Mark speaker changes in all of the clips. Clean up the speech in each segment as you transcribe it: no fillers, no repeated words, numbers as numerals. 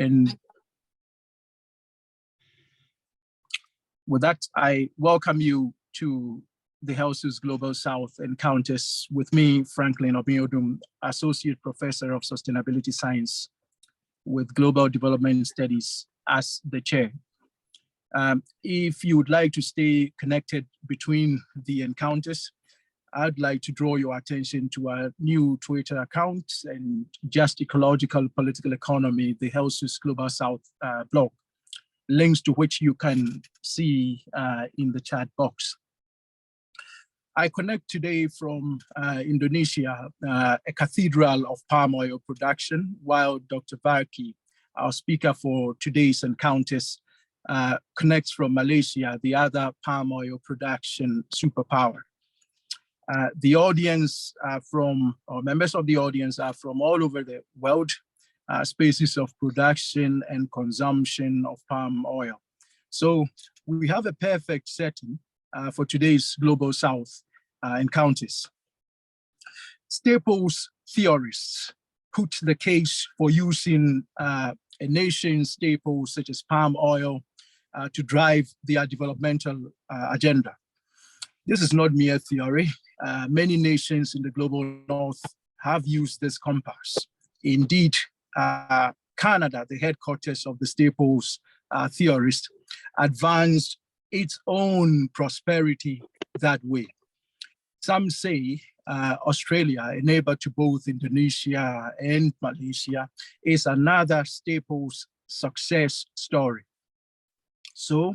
Speaker 1: And with that, I welcome you to the HELSUS Global South Encounters with me, Franklin Obiodum, Associate Professor of Sustainability Science with Global Development Studies as the chair. If you would like to stay connected between the encounters, I'd like to draw your attention to our new Twitter account and Just Ecological Political Economy, the HELSUS Global South blog, links to which you can see in the chat box. I connect today from Indonesia, a cathedral of palm oil production, while Dr. Varkkey, our speaker for today's encounters, connects from Malaysia, the other palm oil production superpower. The audience or members of the audience are from all over the world, spaces of production and consumption of palm oil. So we have a perfect setting for today's Global South encounters. Staples theorists put the case for using a nation's staples such as palm oil to drive their developmental agenda. This is not mere theory. Many nations in the global north have used this compass. Indeed, Canada, the headquarters of the staples theorist, advanced its own prosperity that way. Some say Australia, a neighbor to both Indonesia and Malaysia, is another staples success story. So,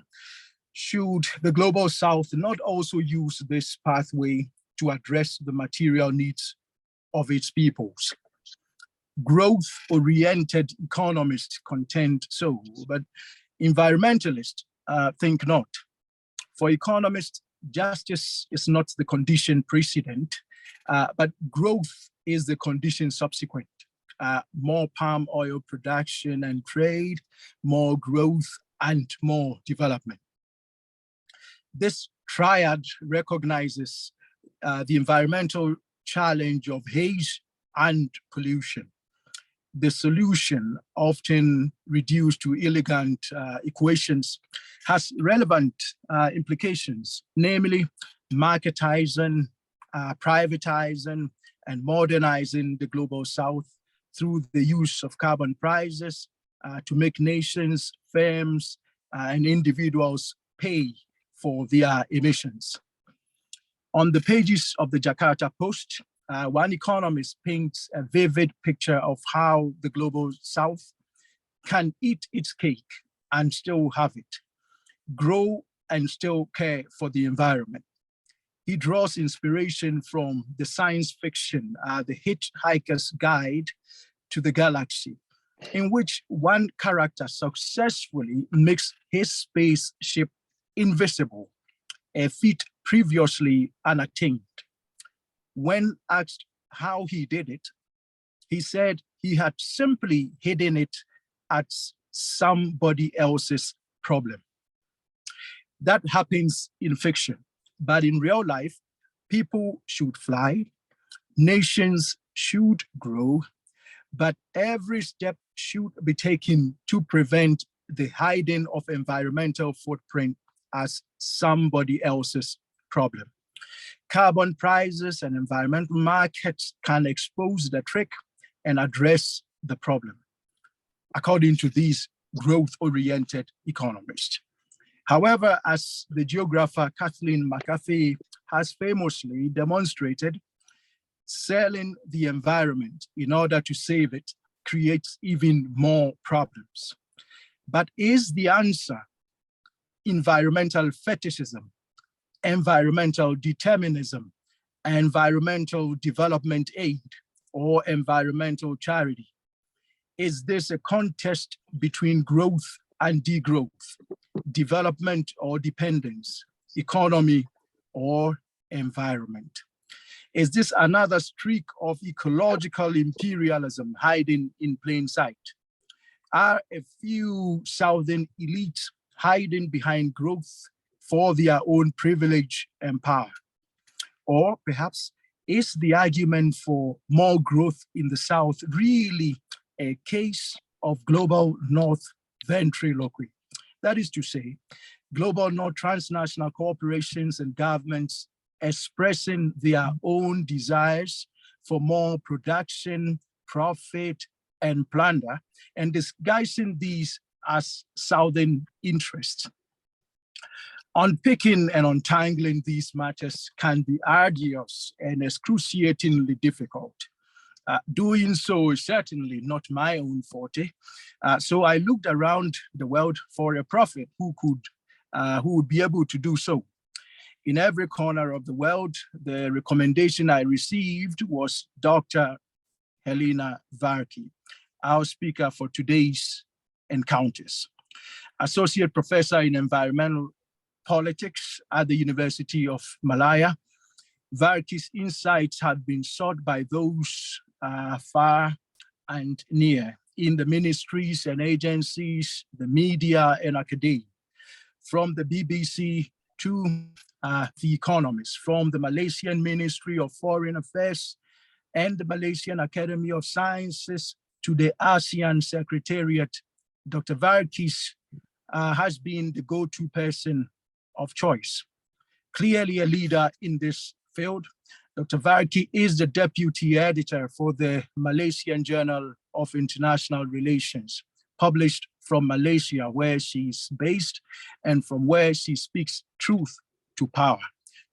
Speaker 1: should the Global South not also use this pathway to address the material needs of its peoples? Growth-oriented economists contend so, but environmentalists think not. For economists, justice is not the condition precedent, but growth is the condition subsequent. More palm oil production and trade, more growth, and more development. This triad recognizes the environmental challenge of haze and pollution. The solution, often reduced to elegant equations, has relevant implications, namely marketizing, privatizing, and modernizing the Global South through the use of carbon prices to make nations, firms, and individuals pay for their emissions. On the pages of the Jakarta Post, one economist paints a vivid picture of how the Global South can eat its cake and still have it, grow and still care for the environment. He draws inspiration from the science fiction, The Hitchhiker's Guide to the Galaxy, in which one character successfully makes his spaceship invisible, a feat previously unattained. When asked how he did it, he said he had simply hidden it as somebody else's problem. That happens in fiction, but in real life, people should fly, nations should grow, but every step should be taken to prevent the hiding of environmental footprint as somebody else's problem. Carbon prices and environmental markets can expose the trick and address the problem, according to these growth-oriented economists. However, as the geographer Kathleen McAfee has famously demonstrated, selling the environment in order to save it creates even more problems. But is the answer environmental fetishism, environmental determinism, environmental development aid, or environmental charity? Is this a contest between growth and degrowth, development or dependence, economy or environment? Is this another streak of ecological imperialism hiding in plain sight? Are a few southern elites hiding behind growth for their own privilege and power? Or perhaps is the argument for more growth in the South really a case of global North ventriloquy. That is to say, global North transnational corporations and governments expressing their own desires for more production, profit, and plunder, and disguising these as Southern interests. Unpicking and untangling these matters can be arduous and excruciatingly difficult. Doing so is certainly not my own forte. So I looked around the world for a prophet who would be able to do so. In every corner of the world, the recommendation I received was Dr. Helena Varkkey, our speaker for today's encounters. Associate Professor in Environmental Politics at the University of Malaya, Varkkey's insights have been sought by those far and near in the ministries and agencies, the media and academia, from the BBC to The Economist, from the Malaysian Ministry of Foreign Affairs and the Malaysian Academy of Sciences to the ASEAN Secretariat. Dr. Varkkey has been the go-to person of choice. Clearly a leader in this field, Dr. Varkkey is the deputy editor for the Malaysian Journal of International Relations, published from Malaysia, where she's based, and from where she speaks truth to power,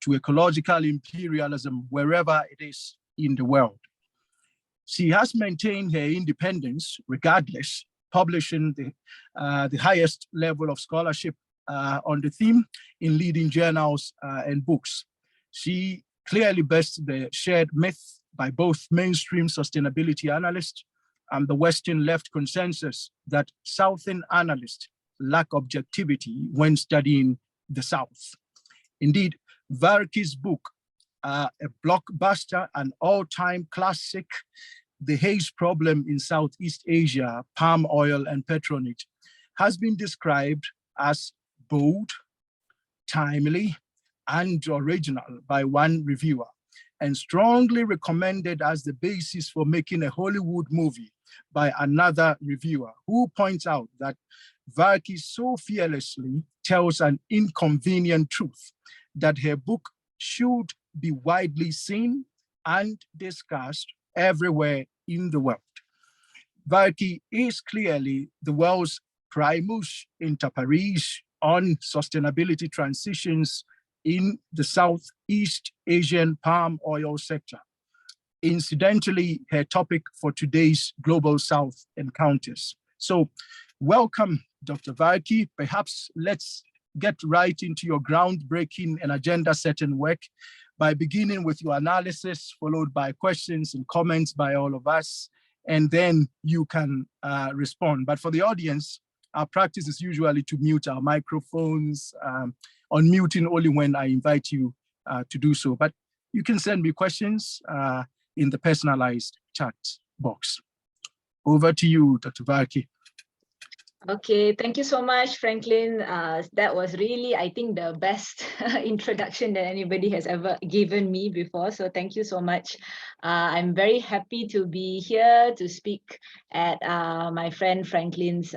Speaker 1: to ecological imperialism, wherever it is in the world. She has maintained her independence regardless, publishing the highest level of scholarship on the theme in leading journals and books. She clearly bests the shared myth by both mainstream sustainability analysts and the Western left consensus that Southern analysts lack objectivity when studying the South. Indeed, Varkkey's book, a blockbuster, an all-time classic, The Haze Problem in Southeast Asia, Palm Oil and Patronage, has been described as bold, timely, and original by one reviewer, and strongly recommended as the basis for making a Hollywood movie by another reviewer, who points out that Varkkey so fearlessly tells an inconvenient truth that her book should be widely seen and discussed everywhere in the world. Varkkey is clearly the world's primus inter pares on sustainability transitions in the Southeast Asian palm oil sector. Incidentally, her topic for today's Global South Encounters. So welcome, Dr. Varkkey. Perhaps let's get right into your groundbreaking and agenda-setting work by beginning with your analysis, followed by questions and comments by all of us, and then you can respond. But for the audience, our practice is usually to mute our microphones, unmuting only when I invite you to do so. But you can send me questions in the personalized chat box. Over to you, Dr. Varkkey.
Speaker 2: Okay, thank you so much, Franklin. That was really, I think, the best introduction that anybody has ever given me before. So thank you so much. I'm very happy to be here to speak at my friend Franklin's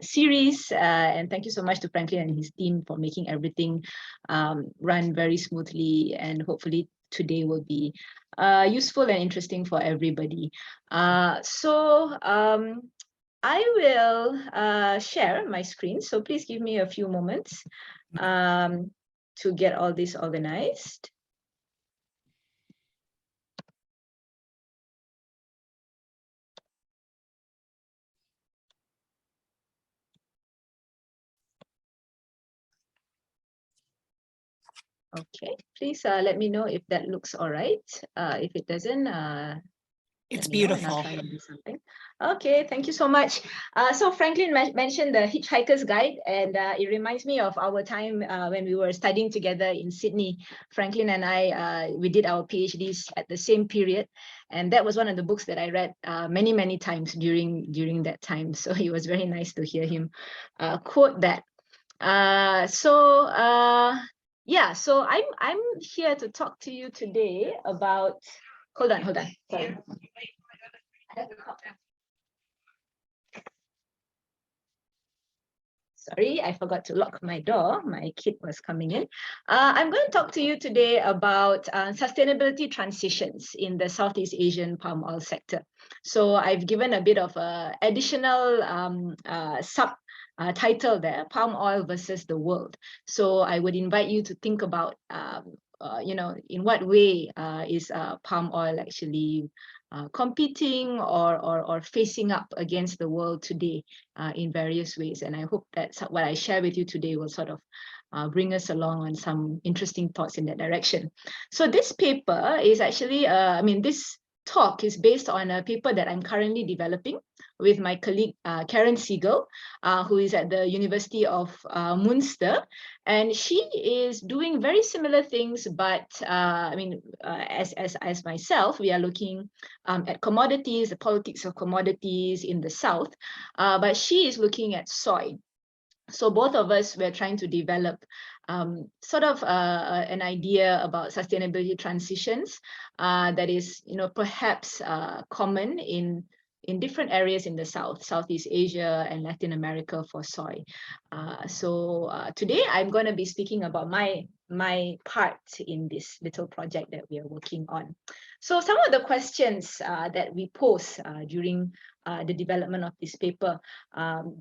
Speaker 2: series. And thank you so much to Franklin and his team for making everything run very smoothly. And hopefully today will be useful and interesting for everybody. I will share my screen, so please give me a few moments to get all this organized. Okay, please let me know if that looks all right. If it doesn't,
Speaker 3: it's beautiful.
Speaker 2: Okay, thank you so much. So Franklin mentioned the Hitchhiker's Guide, and it reminds me of our time when we were studying together in Sydney. Franklin and I, we did our PhDs at the same period, and that was one of the books that I read many, many times during that time. So it was very nice to hear him quote that. Yeah, so I'm here to talk to you today about. Hold on. Sorry. Sorry, I forgot to lock my door. My kid was coming in. I'm going to talk to you today about sustainability transitions in the Southeast Asian palm oil sector. So I've given a bit of an additional title there, palm oil versus the world. So I would invite you to think about, in what way is palm oil actually competing or facing up against the world today in various ways. And I hope that what I share with you today will sort of bring us along on some interesting thoughts in that direction. So this paper is actually, this talk is based on a paper that I'm currently developing with my colleague Karen Siegel, who is at the University of Munster, and she is doing very similar things. But as myself, we are looking at commodities, the politics of commodities in the South, but she is looking at soy. So both of us were trying to develop sort of an idea about sustainability transitions that is, perhaps common in different areas in the South, Southeast Asia and Latin America for soy. So today I'm going to be speaking about my part in this little project that we are working on. So some of the questions that we pose during the development of this paper,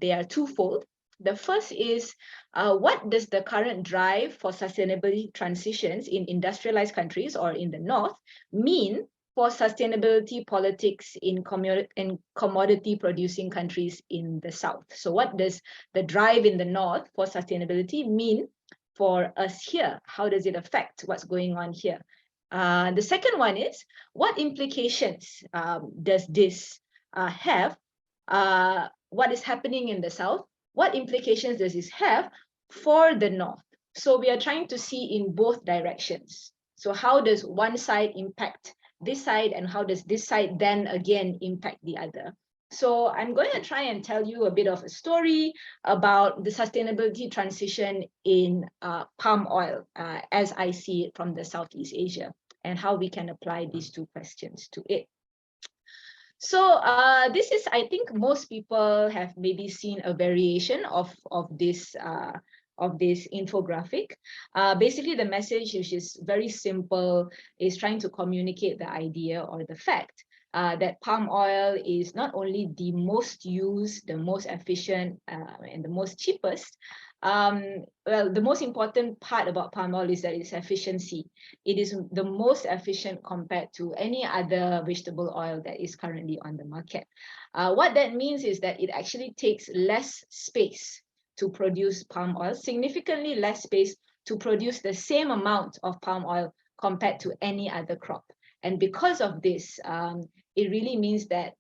Speaker 2: they are twofold. The first is, what does the current drive for sustainability transitions in industrialized countries or in the North mean for sustainability politics in commodity producing countries in the South? So what does the drive in the North for sustainability mean for us here? How does it affect what's going on here? The second one is, what implications does this have? What is happening in the South? What implications does this have for the North? So we are trying to see in both directions. So how does one side impact this side, and how does this side then again impact the other? So I'm going to try and tell you a bit of a story about the sustainability transition in palm oil as I see it from the Southeast Asia, and how we can apply these two questions to it. So this is, I think most people have maybe seen a variation of this infographic. Basically, the message, which is very simple, is trying to communicate the idea or the fact that palm oil is not only the most used, the most efficient, and the most cheapest. Well, the most important part about palm oil is that its efficiency. It is the most efficient compared to any other vegetable oil that is currently on the market. What that means is that it actually takes less space to produce palm oil, significantly less space to produce the same amount of palm oil compared to any other crop. And because of this, it really means that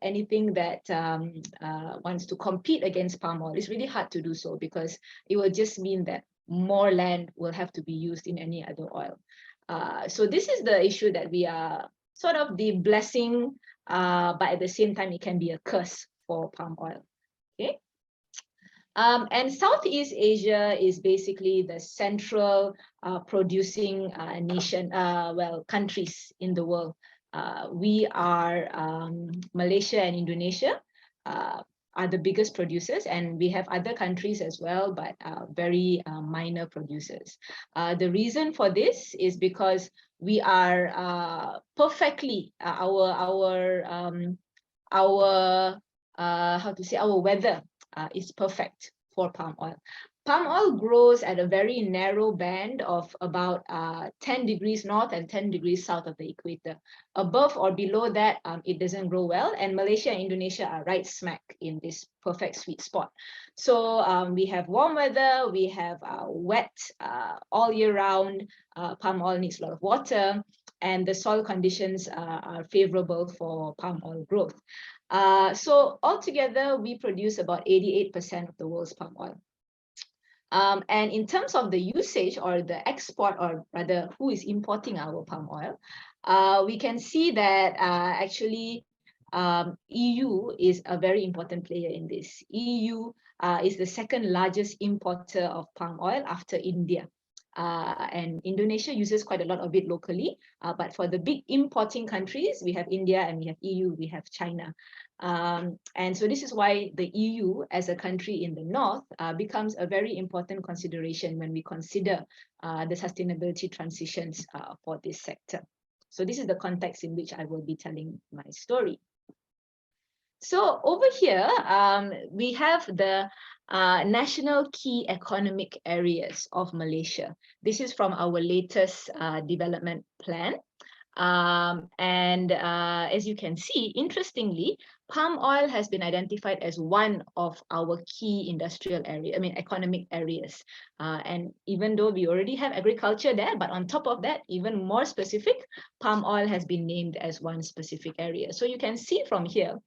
Speaker 2: anything that wants to compete against palm oil is really hard to do so, because it will just mean that more land will have to be used in any other oil. So this is the issue that we are sort of the blessing, but at the same time, it can be a curse for palm oil. Okay. And Southeast Asia is basically the central producing countries in the world. We are Malaysia and Indonesia are the biggest producers, and we have other countries as well, but very minor producers. The reason for this is because we are perfectly our weather is perfect for palm oil. Palm oil grows at a very narrow band of about 10 degrees north and 10 degrees south of the equator. Above or below that, it doesn't grow well, and Malaysia and Indonesia are right smack in this perfect sweet spot. So we have warm weather, we have wet all year round. Palm oil needs a lot of water, and the soil conditions are favorable for palm oil growth. So altogether, we produce about 88% of the world's palm oil. And in terms of the usage or the export, or rather who is importing our palm oil, we can see that actually EU is a very important player in this. EU is the second largest importer of palm oil after India. and Indonesia uses quite a lot of it locally. But for the big importing countries, we have India and we have EU, we have China. And so this is why the EU as a country in the north becomes a very important consideration when we consider the sustainability transitions for this sector. So this is the context in which I will be telling my story. So over here, we have the national key economic areas of Malaysia. This is from our latest development plan. As you can see, interestingly, palm oil has been identified as one of our key industrial economic areas. And even though we already have agriculture there, but on top of that, even more specific, palm oil has been named as one specific area. So you can see from here,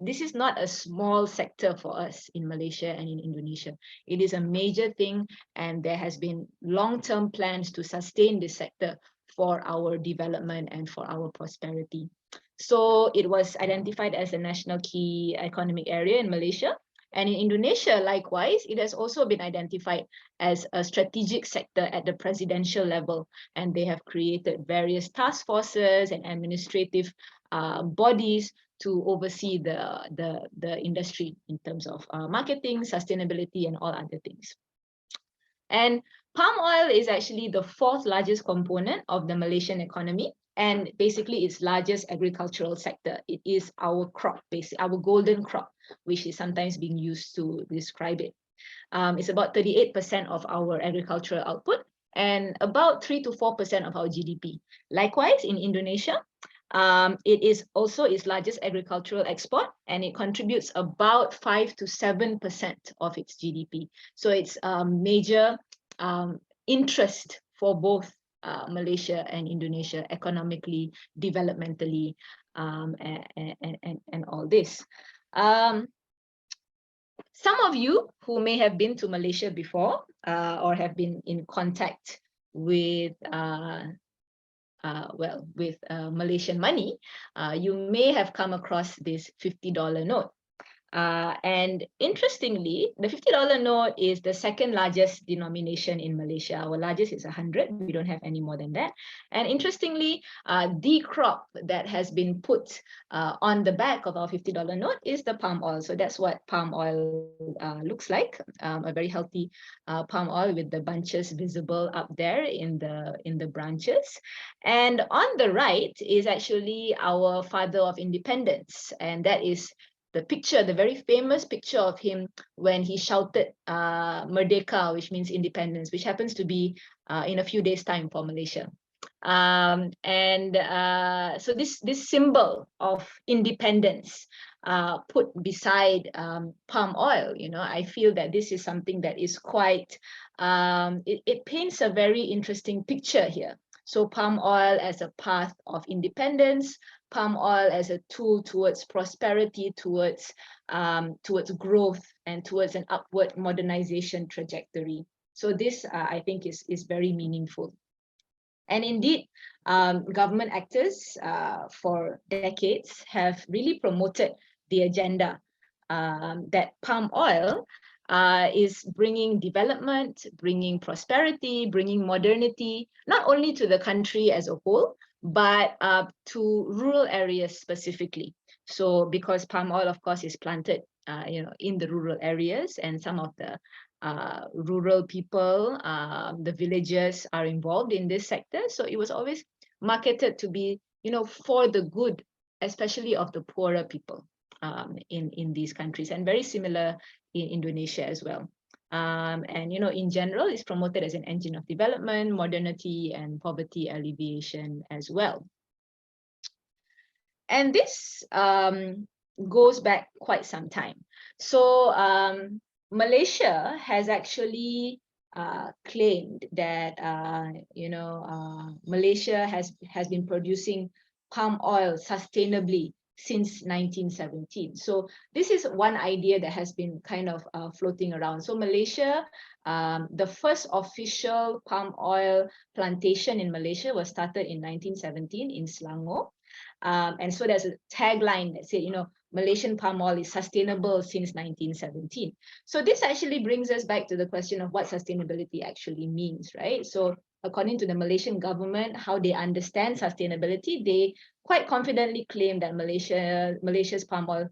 Speaker 2: this is not a small sector for us in Malaysia and in Indonesia. It is a major thing, and there has been long-term plans to sustain this sector for our development and for our prosperity. So it was identified as a national key economic area in Malaysia. And in Indonesia, likewise, it has also been identified as a strategic sector at the presidential level. And they have created various task forces and administrative bodies to oversee the industry in terms of marketing, sustainability, and all other things. And palm oil is actually the fourth largest component of the Malaysian economy, and basically its largest agricultural sector. It is our crop, basically our golden crop, which is sometimes being used to describe it. It's about 38% of our agricultural output and about 3 to 4% of our GDP. Likewise, in Indonesia, it is also its largest agricultural export, and it contributes about 5 to 7% of its GDP. So it's a major interest for both Malaysia and Indonesia economically, developmentally, and all this. Some of you who may have been to Malaysia before or have been in contact with Malaysian money, you may have come across this $50 note. And interestingly, the $50 note is the second largest denomination in Malaysia. Our largest is 100. We don't have any more than that. And interestingly, the crop that has been put on the back of our $50 note is the palm oil. So that's what palm oil looks like, a very healthy palm oil with the bunches visible up there in the branches. And on the right is actually our father of independence, and that is the picture, the very famous picture of him when he shouted Merdeka, which means independence, which happens to be in a few days' time for Malaysia. So this symbol of independence put beside palm oil, I feel that this is something that is quite, it paints a very interesting picture here. So palm oil as a path of independence, palm oil as a tool towards prosperity, towards growth, and towards an upward modernization trajectory. So this, I think, is very meaningful. And indeed, government actors for decades have really promoted the agenda that palm oil is bringing development, bringing prosperity, bringing modernity, not only to the country as a whole, but to rural areas specifically. So because palm oil, of course, is planted in the rural areas, and some of the rural people, the villagers are involved in this sector. So it was always marketed to be, for the good, especially of the poorer people in these countries, and very similar in Indonesia as well. And in general, it's promoted as an engine of development, modernity, and poverty alleviation as well. And this goes back quite some time. So Malaysia has actually claimed that Malaysia has been producing palm oil sustainably since 1917. So this is one idea that has been kind of floating around. So Malaysia, the first official palm oil plantation in Malaysia was started in 1917 in Selangor. And so there's a tagline that said, Malaysian palm oil is sustainable since 1917. So this actually brings us back to the question of what sustainability actually means, right? So according to the Malaysian government, how they understand sustainability, they quite confidently claim that Malaysia's palm oil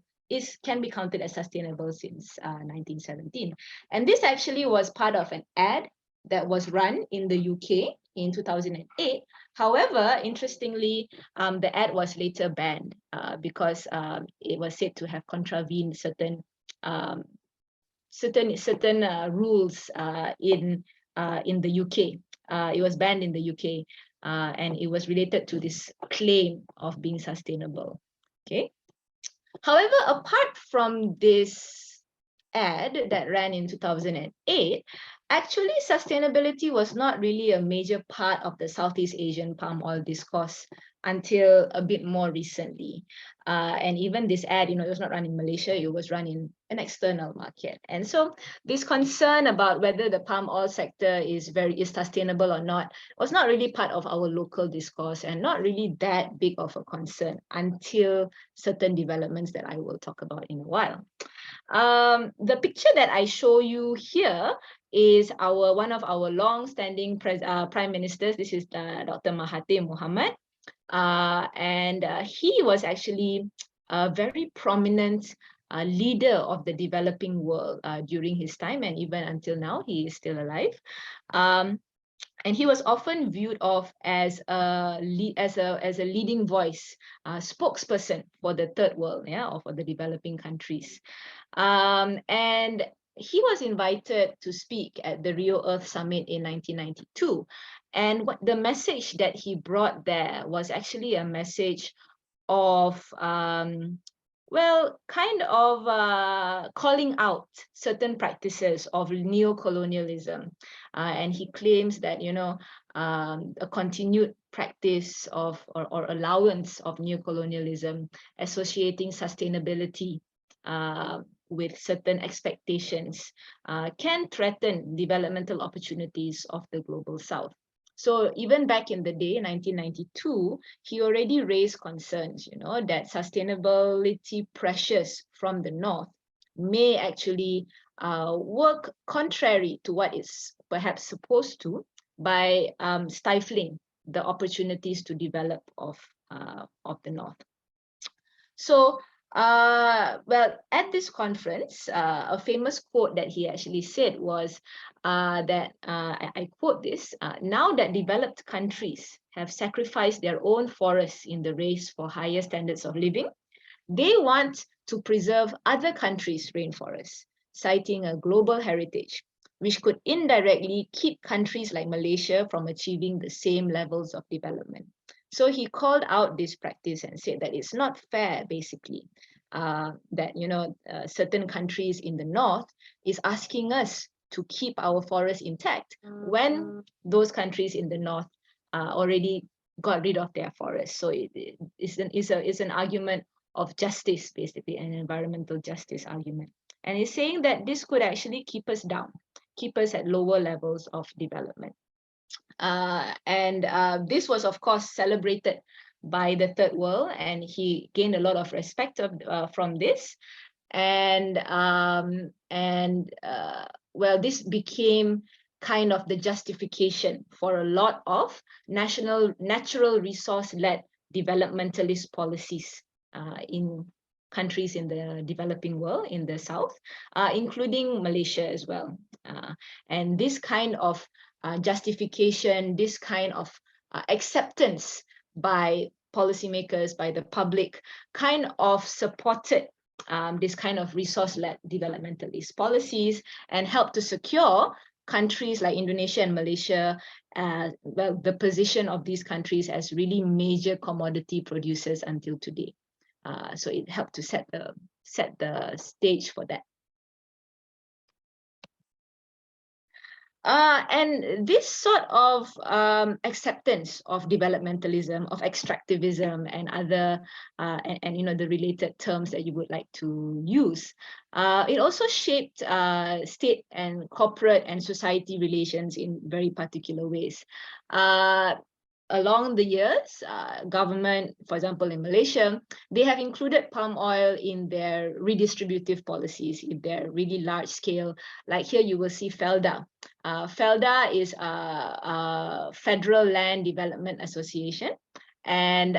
Speaker 2: can be counted as sustainable since 1917. And this actually was part of an ad that was run in the UK in 2008. However, interestingly, the ad was later banned because it was said to have contravened certain rules in the UK. It was banned in the UK, and it was related to this claim of being sustainable. Okay. However, apart from this ad that ran in 2008, actually sustainability was not really a major part of the Southeast Asian palm oil discourse until a bit more recently. And even this ad, it was not run in Malaysia, it was run in an external market. And so this concern about whether the palm oil sector is sustainable or not was not really part of our local discourse and not really that big of a concern until certain developments that I will talk about in a while. The picture that I show you here is one of our long-standing prime ministers. This is Dr. Mahathir Mohamad. And he was actually a very prominent leader of the developing world during his time, and even until now, he is still alive. And he was often viewed of as a leading voice, spokesperson for the third world, or for the developing countries. And he was invited to speak at the Rio Earth Summit in 1992. And the message that he brought there was actually a message of, calling out certain practices of neocolonialism. And he claims that, a continued practice of or allowance of neocolonialism, associating sustainability with certain expectations, can threaten developmental opportunities of the global South. So even back in the day, 1992, he already raised concerns, that sustainability pressures from the North may actually work contrary to what it's perhaps supposed to by stifling the opportunities to develop of the North. So, at this conference, a famous quote that he actually said was that, I quote this, now that developed countries have sacrificed their own forests in the race for higher standards of living, they want to preserve other countries' rainforests, citing a global heritage, which could indirectly keep countries like Malaysia from achieving the same levels of development. So he called out this practice and said that it's not fair, basically, that certain countries in the North is asking us to keep our forests intact when those countries in the North already got rid of their forests. So it's an argument of justice, basically, an environmental justice argument. And he's saying that this could actually keep us down, keep us at lower levels of development. This was, of course, celebrated by the third world, and he gained a lot of respect from this. This became kind of the justification for a lot of natural resource-led developmentalist policies in countries in the developing world, in the South, including Malaysia as well. And this kind of justification, this kind of acceptance by policymakers, by the public, kind of supported this kind of resource-led developmentalist policies and helped to secure countries like Indonesia and Malaysia, the position of these countries as really major commodity producers until today. So it helped to set the stage for that. And this sort of acceptance of developmentalism, of extractivism, and other the related terms that you would like to use, it also shaped state and corporate and society relations in very particular ways. along the years, government, for example, in Malaysia, they have included palm oil in their redistributive policies if they're really large scale. Like here, you will see FELDA. FELDA is a Federal Land Development Association. And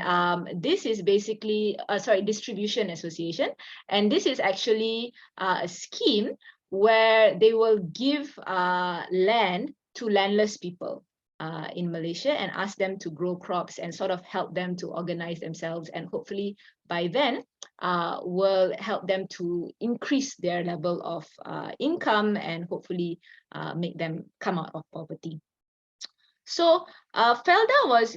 Speaker 2: this is basically, Distribution Association. And this is actually a scheme where they will give land to landless people in Malaysia and ask them to grow crops and sort of help them to organize themselves. And hopefully by then will help them to increase their level of income and hopefully make them come out of poverty. So FELDA was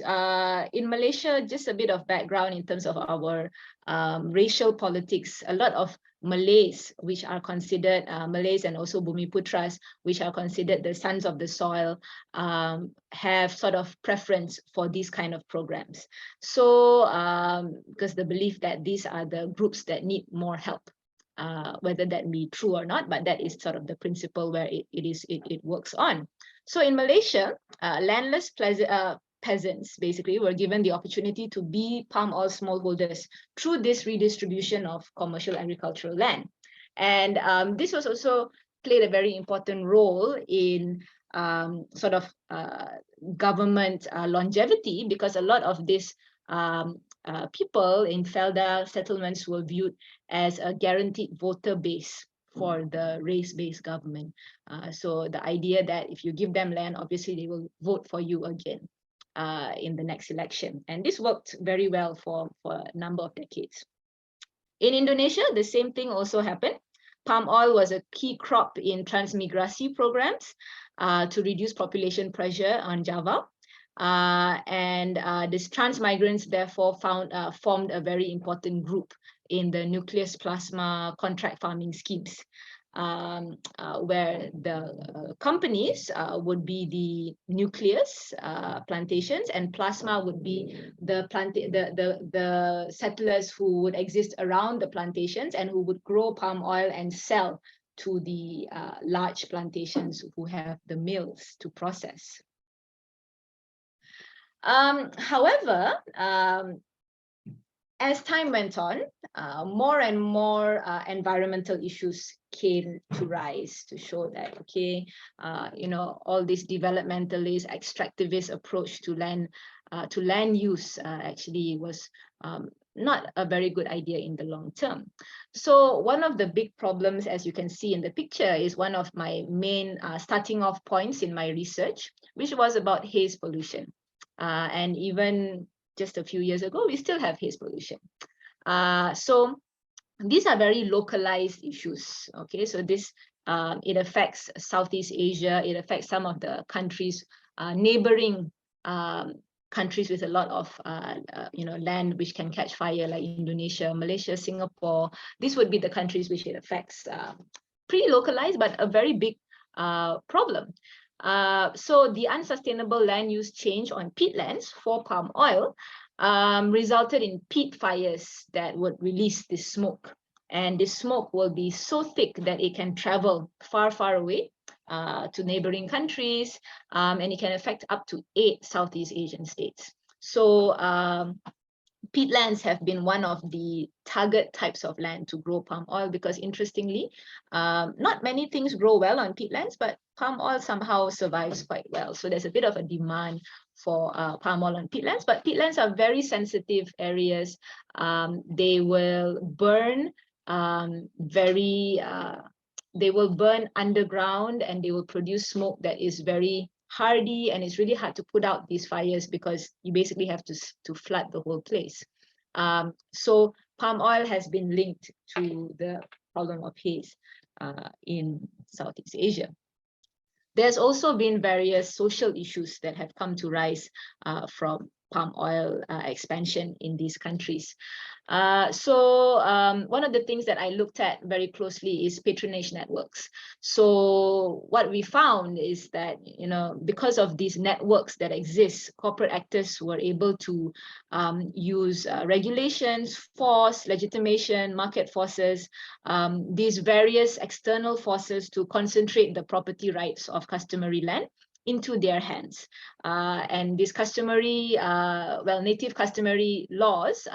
Speaker 2: in Malaysia, just a bit of background in terms of our racial politics. A lot of Malays, which are considered Malays and also Bumiputras, which are considered the sons of the soil, have sort of preference for these kind of programs. So because the belief that these are the groups that need more help. Whether that be true or not, but that is sort of the principle where it works on. So in Malaysia, landless peasants basically were given the opportunity to be palm oil smallholders through this redistribution of commercial agricultural land. And this was also played a very important role in sort of government longevity, because a lot of these people in FELDA settlements were viewed as a guaranteed voter base for the race-based government. So the idea that if you give them land, obviously they will vote for you again in the next election. And this worked very well for a number of decades. In Indonesia, the same thing also happened. Palm oil was a key crop in transmigrasi programs to reduce population pressure on Java. These transmigrants therefore formed a very important group in the nucleus plasma contract farming schemes, where the companies would be the nucleus plantations, and plasma would be the settlers who would exist around the plantations and who would grow palm oil and sell to the large plantations who have the mills to process. However, as time went on, more and more environmental issues came to rise to show that, okay, all this developmentalist, extractivist approach to land use actually was not a very good idea in the long term. So one of the big problems, as you can see in the picture, is one of my main starting off points in my research, which was about haze pollution. And even just a few years ago, we still have haze pollution. So these are very localized issues. Okay, so this it affects Southeast Asia. It affects some of the countries, neighboring countries with a lot of land which can catch fire, like Indonesia, Malaysia, Singapore. These would be the countries which it affects. Pretty localized, but a very big problem. So the unsustainable land use change on peatlands for palm oil resulted in peat fires that would release this smoke. And this smoke will be so thick that it can travel far, far away to neighboring countries, and it can affect up to 8 Southeast Asian states. So peatlands have been one of the target types of land to grow palm oil, because interestingly, not many things grow well on peatlands, but palm oil somehow survives quite well. So there's a bit of a demand for palm oil on peatlands, but peatlands are very sensitive areas. They will burn they will burn underground, and they will produce smoke that is very hardy, and it's really hard to put out these fires because you basically have to flood the whole place. So palm oil has been linked to the problem of haze in Southeast Asia. There's also been various social issues that have come to rise from palm oil expansion in these countries. So one of the things that I looked at very closely is patronage networks. So what we found is that, because of these networks that exist, corporate actors were able to use regulations, force, legitimation, market forces, these various external forces to concentrate the property rights of customary land into their hands. And these customary, native customary laws,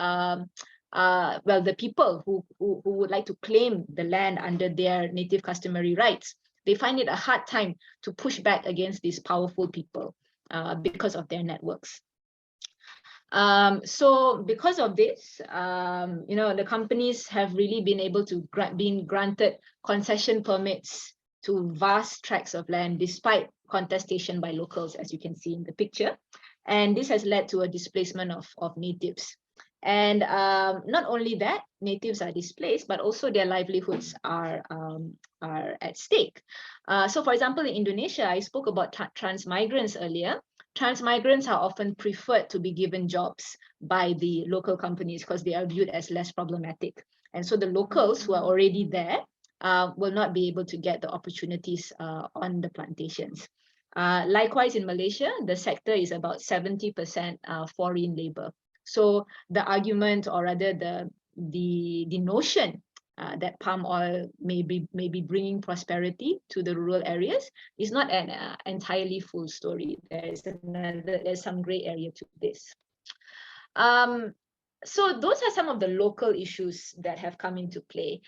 Speaker 2: the people who would like to claim the land under their native customary rights, they find it a hard time to push back against these powerful people because of their networks. So because of this, the companies have really been able to being granted concession permits to vast tracts of land despite contestation by locals, as you can see in the picture. And this has led to a displacement of natives. And not only that, natives are displaced, but also their livelihoods are at stake. So for example, in Indonesia, I spoke about transmigrants earlier. Transmigrants are often preferred to be given jobs by the local companies because they are viewed as less problematic. And so the locals who are already there will not be able to get the opportunities on the plantations. Likewise, in Malaysia, the sector is about 70% foreign labor. So the argument, or rather the notion that palm oil may be bringing prosperity to the rural areas is not an entirely full story. There's some gray area to this. So those are some of the local issues that have come into play.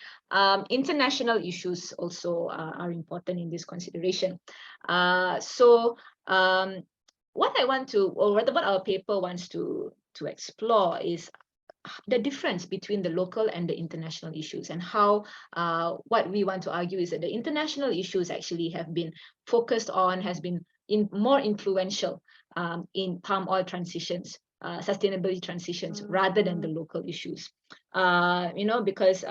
Speaker 2: International issues also are important in this consideration. What I want to, or rather what our paper wants to explore is the difference between the local and the international issues, and how what we want to argue is that the international issues actually have been focused on, has been more influential in palm oil transitions, sustainability transitions, rather than the local issues. Because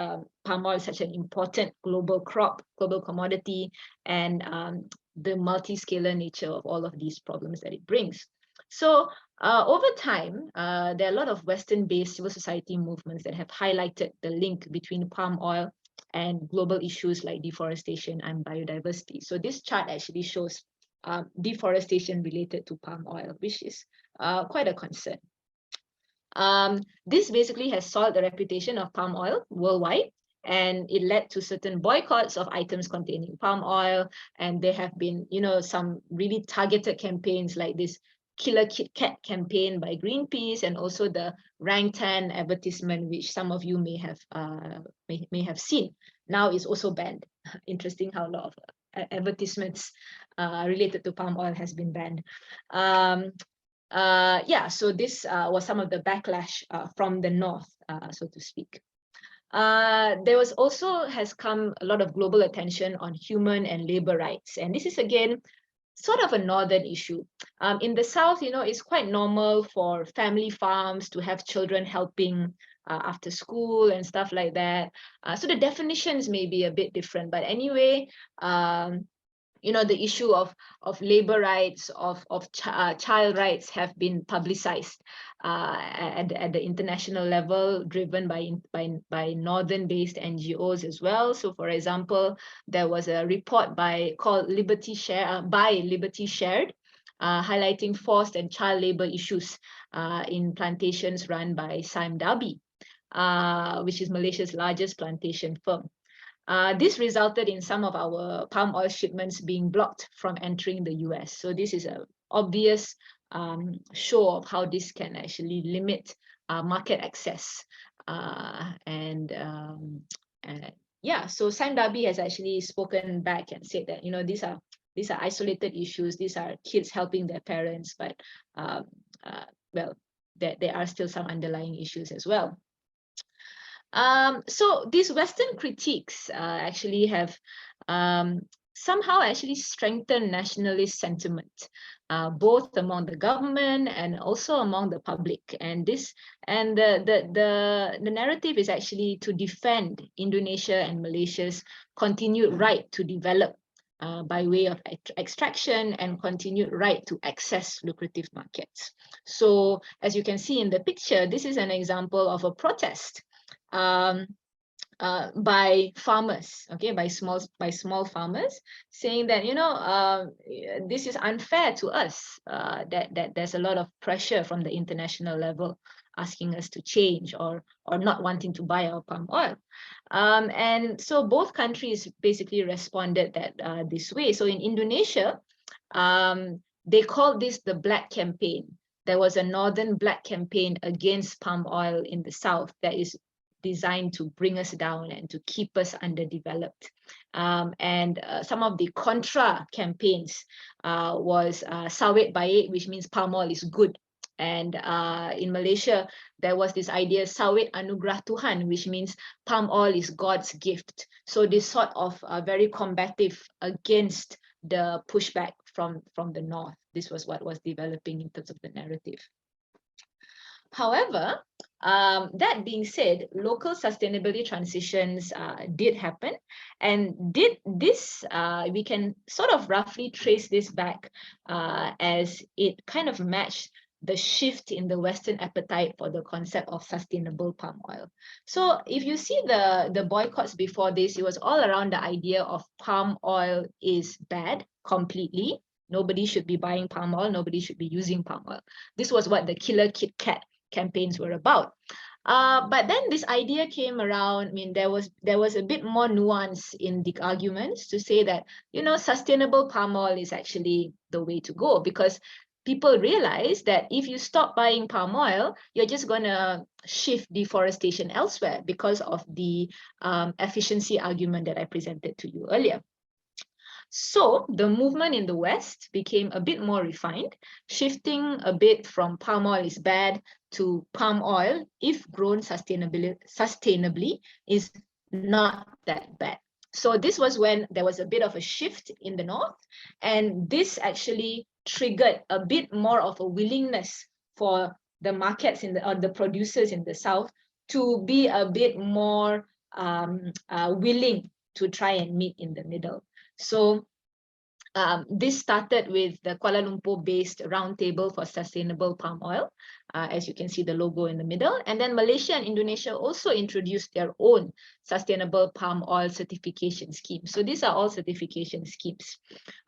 Speaker 2: palm oil is such an important global crop, global commodity, and the multi-scalar nature of all of these problems that it brings. So over time, there are a lot of Western-based civil society movements that have highlighted the link between palm oil and global issues like deforestation and biodiversity. So this chart actually shows deforestation related to palm oil, which is quite a concern. This basically has soiled the reputation of palm oil worldwide, and it led to certain boycotts of items containing palm oil. And there have been, some really targeted campaigns like this Killer Kit Kat campaign by Greenpeace, and also the Rang Tan advertisement, which some of you may have seen. Now is also banned. Interesting how a lot of advertisements related to palm oil has been banned. So this was some of the backlash from the north, so to speak. There has come a lot of global attention on human and labor rights, and this is again sort of a northern issue. In the south, it's quite normal for family farms to have children helping after school and stuff like that. So the definitions may be a bit different, but anyway, the issue of labor rights, of child rights have been publicized at the international level, driven by northern-based NGOs as well. So, for example, there was a report called Liberty Shared, highlighting forced and child labor issues in plantations run by Sime Darby, which is Malaysia's largest plantation firm. This resulted in some of our palm oil shipments being blocked from entering the US. So this is an obvious show of how this can actually limit market access. So Sime Darby has actually spoken back and said that, these are isolated issues. These are kids helping their parents, but there are still some underlying issues as well. So these Western critiques actually have somehow actually strengthened nationalist sentiment, both among the government and also among the public. And the narrative is actually to defend Indonesia and Malaysia's continued right to develop by way of extraction and continued right to access lucrative markets. So as you can see in the picture, this is an example of a protest by farmers, by small farmers, saying that this is unfair to us, that there's a lot of pressure from the international level asking us to change or not wanting to buy our palm oil. And so both countries basically responded that this way. So in Indonesia, They called this the Black Campaign. There was a Northern Black Campaign against palm oil in the South that is designed to bring us down and to keep us underdeveloped. Some of the contra campaigns was Sawit Baik, which means palm oil is good. And in Malaysia, there was this idea, Sawit Anugerah Tuhan, which means palm oil is God's gift. So this sort of very combative against the pushback from the North. This was what was developing in terms of the narrative. However, that being said, local sustainability transitions did happen, and we can sort of roughly trace this back as it kind of matched the shift in the Western appetite for the concept of sustainable palm oil. So if you see the boycotts before this, it was all around the idea of palm oil is bad completely. Nobody should be buying palm oil. Nobody should be using palm oil. This was what the Killer Kit Kat campaigns were about. But then this idea came around. I mean, there was a bit more nuance in the arguments to say that, you know, sustainable palm oil is actually the way to go, because people realize that if you stop buying palm oil, you're just going to shift deforestation elsewhere because of the efficiency argument that I presented to you earlier. So the movement in the West became a bit more refined, shifting a bit from palm oil is bad to palm oil, if grown sustainably, is not that bad. So this was when there was a bit of a shift in the North, and this actually triggered a bit more of a willingness for the markets or the producers in the South to be a bit more willing to try and meet in the middle. So this started with the Kuala Lumpur-based Roundtable for Sustainable Palm Oil, as you can see the logo in the middle. And then Malaysia and Indonesia also introduced their own sustainable palm oil certification scheme. So these are all certification schemes.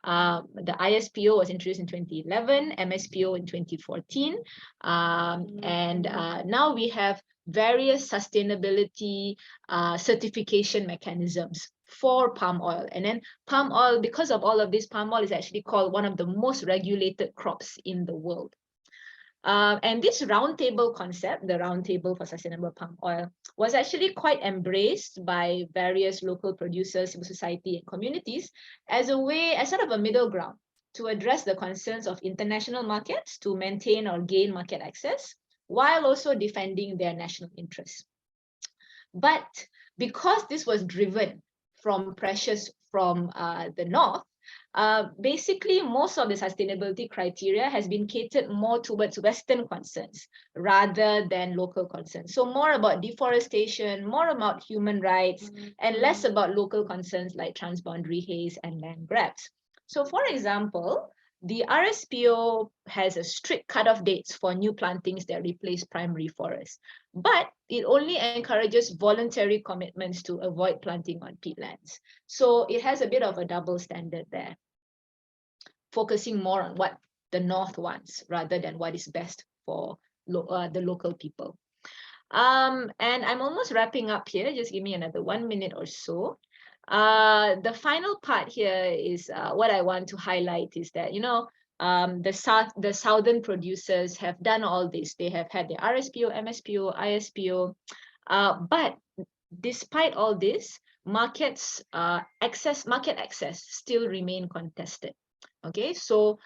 Speaker 2: The ISPO was introduced in 2011, MSPO in 2014. Now we have various sustainability certification mechanisms for palm oil. And then palm oil, because of all of this, palm oil is actually called one of the most regulated crops in the world. And this roundtable concept, the Roundtable for Sustainable Palm Oil, was actually quite embraced by various local producers, civil society, and communities as a way, as sort of a middle ground to address the concerns of international markets to maintain or gain market access, while also defending their national interests. But because this was driven from pressures from the North, basically most of the sustainability criteria has been catered more towards Western concerns rather than local concerns. So more about deforestation, more about human rights, and less about local concerns like transboundary haze and land grabs. So for example, the RSPO has a strict cutoff dates for new plantings that replace primary forests, but it only encourages voluntary commitments to avoid planting on peatlands. So it has a bit of a double standard there, focusing more on what the North wants rather than what is best for the local people. And I'm almost wrapping up here. Just give me another 1 minute or so. The final part here is what I want to highlight is that, you know, the southern producers have done all this. They have had the RSPO, MSPO, ISPO, but despite all this, market access still remain contested. Okay, so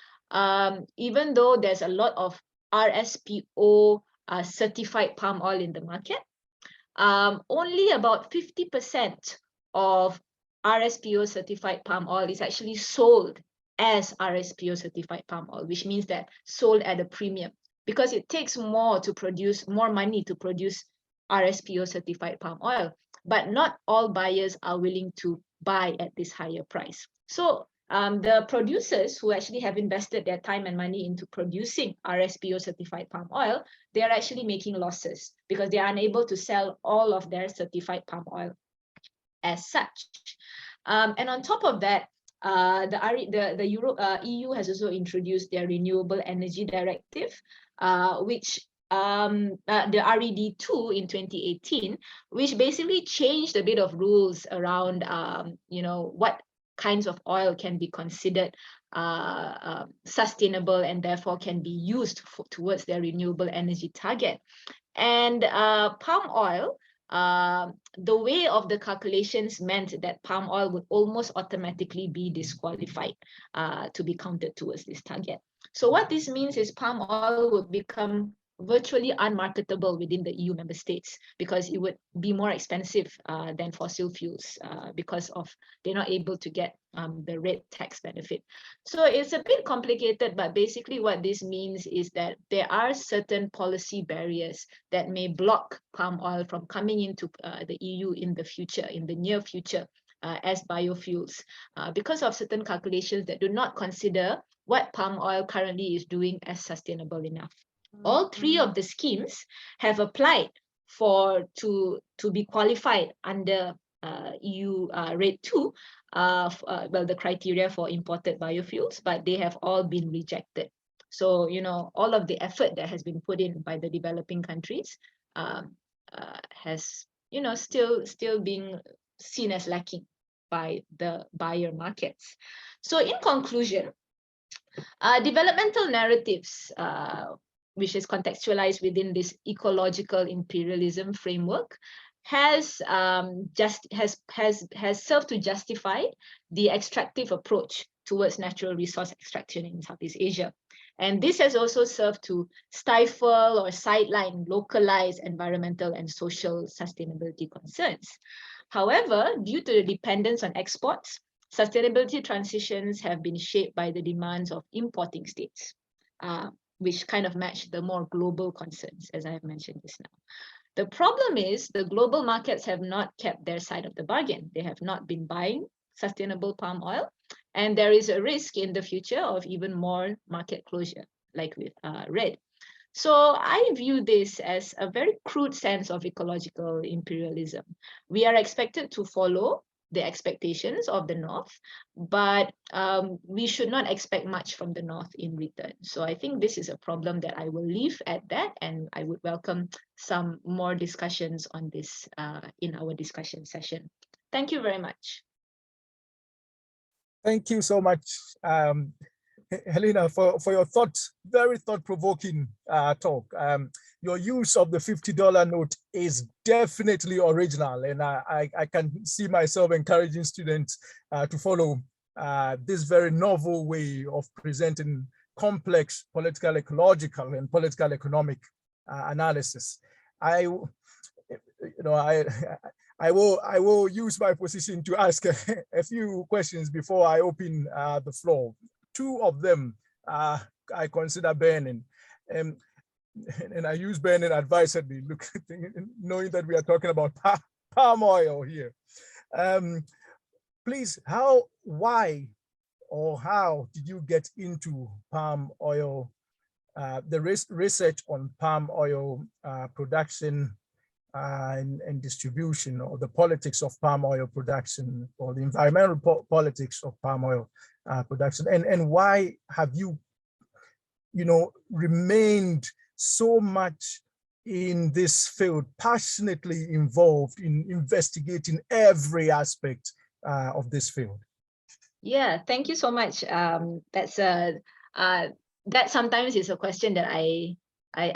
Speaker 2: even though there's a lot of RSPO certified palm oil in the market, only about 50% of RSPO certified palm oil is actually sold as RSPO certified palm oil, which means that sold at a premium, because it takes more money to produce RSPO certified palm oil, but not all buyers are willing to buy at this higher price. So the producers who actually have invested their time and money into producing RSPO certified palm oil, they are actually making losses because they are unable to sell all of their certified palm oil as such. And on top of that, the EU has also introduced their Renewable Energy Directive, which the RED2 in 2018, which basically changed a bit of rules around, you know, what kinds of oil can be considered sustainable and therefore can be used towards their renewable energy target. And palm oil, the way of the calculations meant that palm oil would almost automatically be disqualified to be counted towards this target. So what this means is palm oil would become virtually unmarketable within the EU member states because it would be more expensive than fossil fuels because of they're not able to get the red tax benefit. So it's a bit complicated, but basically what this means is that there are certain policy barriers that may block palm oil from coming into the EU in the future, in the near future, as biofuels because of certain calculations that do not consider what palm oil currently is doing as sustainable enough. All three of the schemes have applied to be qualified under EU RED 2, well, the criteria for imported biofuels, but they have all been rejected. So, you know, all of the effort that has been put in by the developing countries has, you know, still being seen as lacking by the buyer markets. So in conclusion, developmental narratives, which is contextualized within this ecological imperialism framework, has served to justify the extractive approach towards natural resource extraction in Southeast Asia. And this has also served to stifle or sideline localized environmental and social sustainability concerns. However, due to the dependence on exports, sustainability transitions have been shaped by the demands of importing states, which kind of match the more global concerns, as I have mentioned just now. The problem is the global markets have not kept their side of the bargain. They have not been buying sustainable palm oil, and there is a risk in the future of even more market closure, like with RED. So I view this as a very crude sense of ecological imperialism. We are expected to follow the expectations of the North, but we should not expect much from the North in return. So I think this is a problem that I will leave at that, and I would welcome some more discussions on this in our discussion session. Thank you very much.
Speaker 4: Thank you so much, Helena, for your very thought-provoking talk. Your use of the $50 note is definitely original, and I can see myself encouraging students to follow this very novel way of presenting complex political, ecological, and political economic analysis. I will use my position to ask a few questions before I open the floor. Two of them I consider burning. And I use burning advisedly, knowing that we are talking about palm oil here. Please, why or how did you get into palm oil, the research on palm oil production and distribution, or the politics of palm oil production, or the environmental politics of palm oil production, and why have you remained so much in this field, passionately involved in investigating every aspect of this field?
Speaker 2: Yeah, thank you so much. That sometimes is a question that I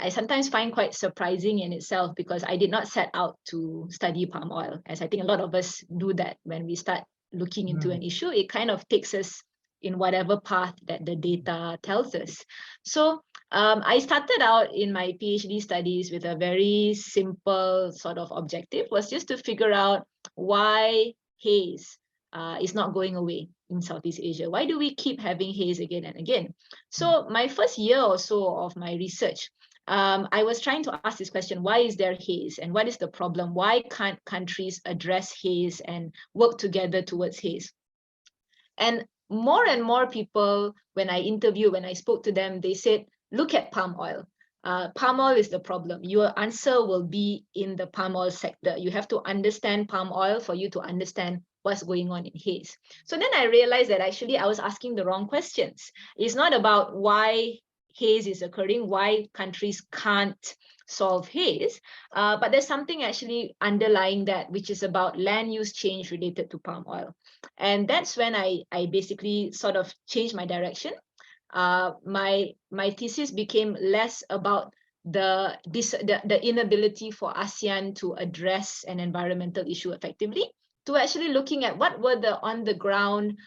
Speaker 2: sometimes find quite surprising in itself, because I did not set out to study palm oil, as I think a lot of us do that when we start looking into an issue. It kind of takes us in whatever path that the data tells us. So I started out in my PhD studies with a very simple sort of objective, was just to figure out why haze is not going away in Southeast Asia. Why do we keep having haze again and again? So my first year or so of my research, I was trying to ask this question: why is there haze, and what is the problem? Why can't countries address haze and work together towards haze? And more people, when I spoke to them, they said, look at palm oil. Palm oil is the problem. Your answer will be in the palm oil sector. You have to understand palm oil for you to understand what's going on in haze. So then I realized that actually I was asking the wrong questions. It's not about why haze is occurring, why countries can't solve haze. But there's something actually underlying that, which is about land use change related to palm oil. And that's when I basically sort of changed my direction. My thesis became less about the inability for ASEAN to address an environmental issue effectively, to actually looking at what were the on-the-ground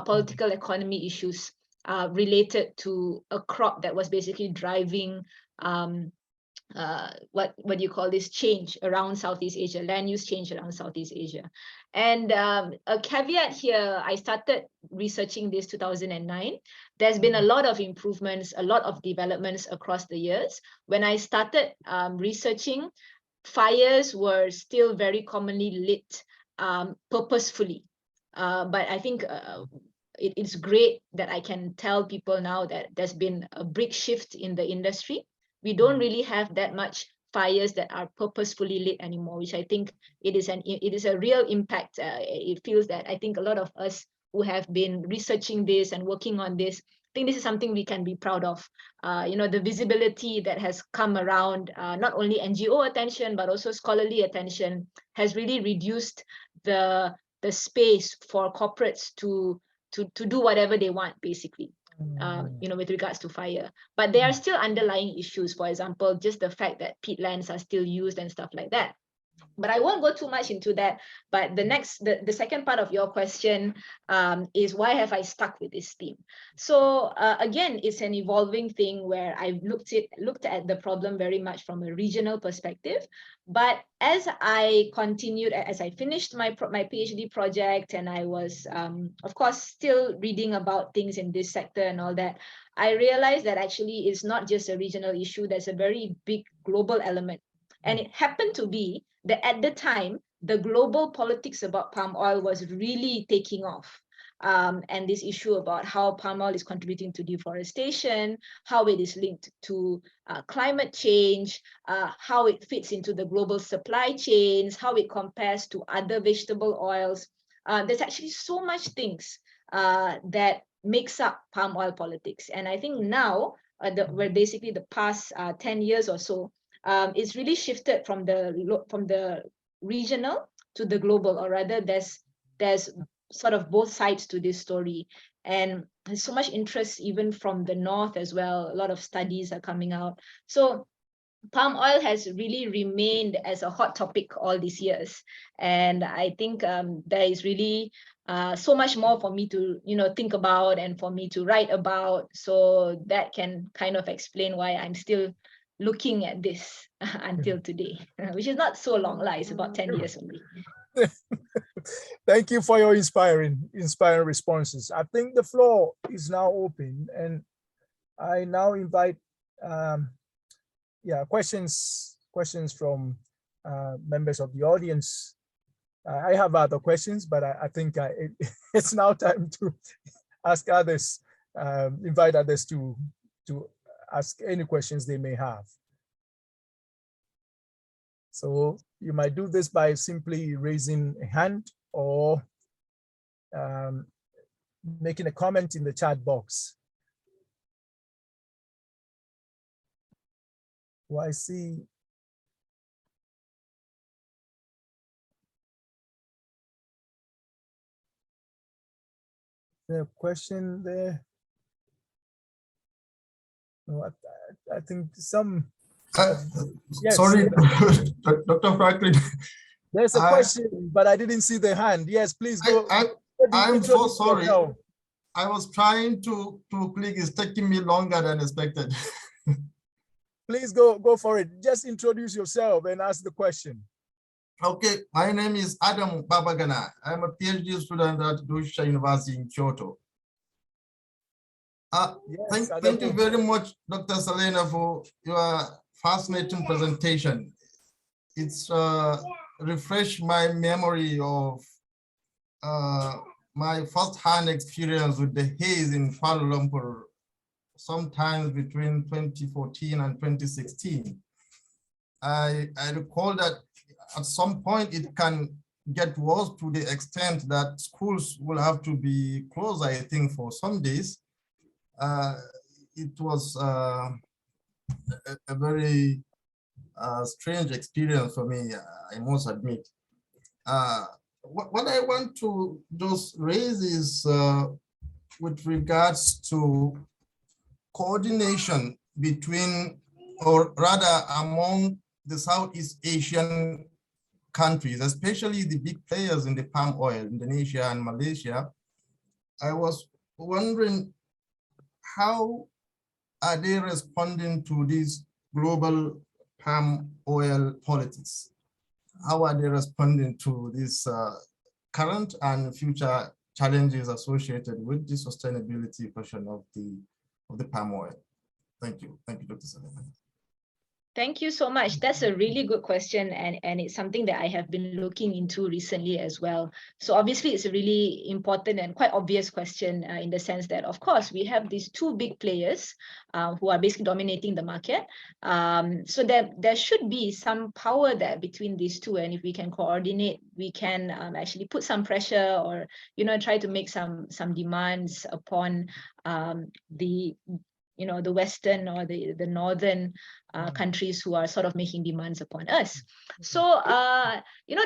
Speaker 2: political economy issues related to a crop that was basically driving what do you call this, change around Southeast Asia, land use change around Southeast Asia. And a caveat here, I started researching this 2009. There's been a lot of improvements, a lot of developments across the years. When I started researching, fires were still very commonly lit purposefully. But I think it's great that I can tell people now that there's been a big shift in the industry. We don't really have that much fires that are purposefully lit anymore, which I think it is a real impact. It feels that I think a lot of us who have been researching this and working on this, I think this is something we can be proud of. The visibility that has come around, not only NGO attention, but also scholarly attention, has really reduced the space for corporates to do whatever they want, basically. With regards to fire, but there are still underlying issues. For example, just the fact that peatlands are still used and stuff like that. But I won't go too much into that. But the second part of your question is, why have I stuck with this theme? So again, it's an evolving thing where I've looked at the problem very much from a regional perspective. But as I continued, as I finished my PhD project, and I was, of course, still reading about things in this sector and all that, I realized that actually it's not just a regional issue. There's a very big global element. And it happened to be that at the time, the global politics about palm oil was really taking off. And this issue about how palm oil is contributing to deforestation, how it is linked to climate change, how it fits into the global supply chains, how it compares to other vegetable oils. There's actually so much things that makes up palm oil politics. And I think now, where basically the past 10 years or so, it's really shifted from the regional to the global, or rather there's sort of both sides to this story. And there's so much interest even from the north as well. A lot of studies are coming out. So palm oil has really remained as a hot topic all these years. And I think there is really so much more for me to think about and for me to write about. So that can kind of explain why I'm still looking at this until today, which is not so long, it's about 10 years only.
Speaker 4: Thank you for your inspiring responses. I think the floor is now open, and I now invite questions from members of the audience. I have other questions, but I think it's now time to ask others, invite others to ask any questions they may have. So you might do this by simply raising a hand or making a comment in the chat box. Well, I see the question there. No, I think some. Yes.
Speaker 5: Sorry, Dr. Franklin.
Speaker 4: There's a question, but I didn't see the hand. Yes, please go.
Speaker 5: I'm so sorry. I was trying to click. It's taking me longer than expected.
Speaker 4: Please go for it. Just introduce yourself and ask the question.
Speaker 5: Okay, my name is Adam Babagana. I'm a PhD student at Dusha University in Kyoto.
Speaker 4: Yes,
Speaker 5: thank you very much, Dr. Helena, for your fascinating presentation. It's refreshed my memory of my first-hand experience with the haze in Kuala Lumpur, sometimes between 2014 and 2016. I recall that at some point it can get worse to the extent that schools will have to be closed, I think, for some days. it was a very strange experience for me, I must admit. What I want to just raise is with regards to coordination between, or rather among, the Southeast Asian countries, especially the big players in the palm oil, Indonesia and Malaysia. I was wondering, how are they responding to these global palm oil politics? How are they responding to this current and future challenges associated with the sustainability question of the palm oil? Thank you, Dr. Salema.
Speaker 2: Thank you so much. That's a really good question, and it's something that I have been looking into recently as well. So obviously, it's a really important and quite obvious question in the sense that, of course, we have these two big players who are basically dominating the market. So there should be some power there between these two, and if we can coordinate, we can actually put some pressure, or try to make some demands upon the Western or the Northern countries who are sort of making demands upon us. So,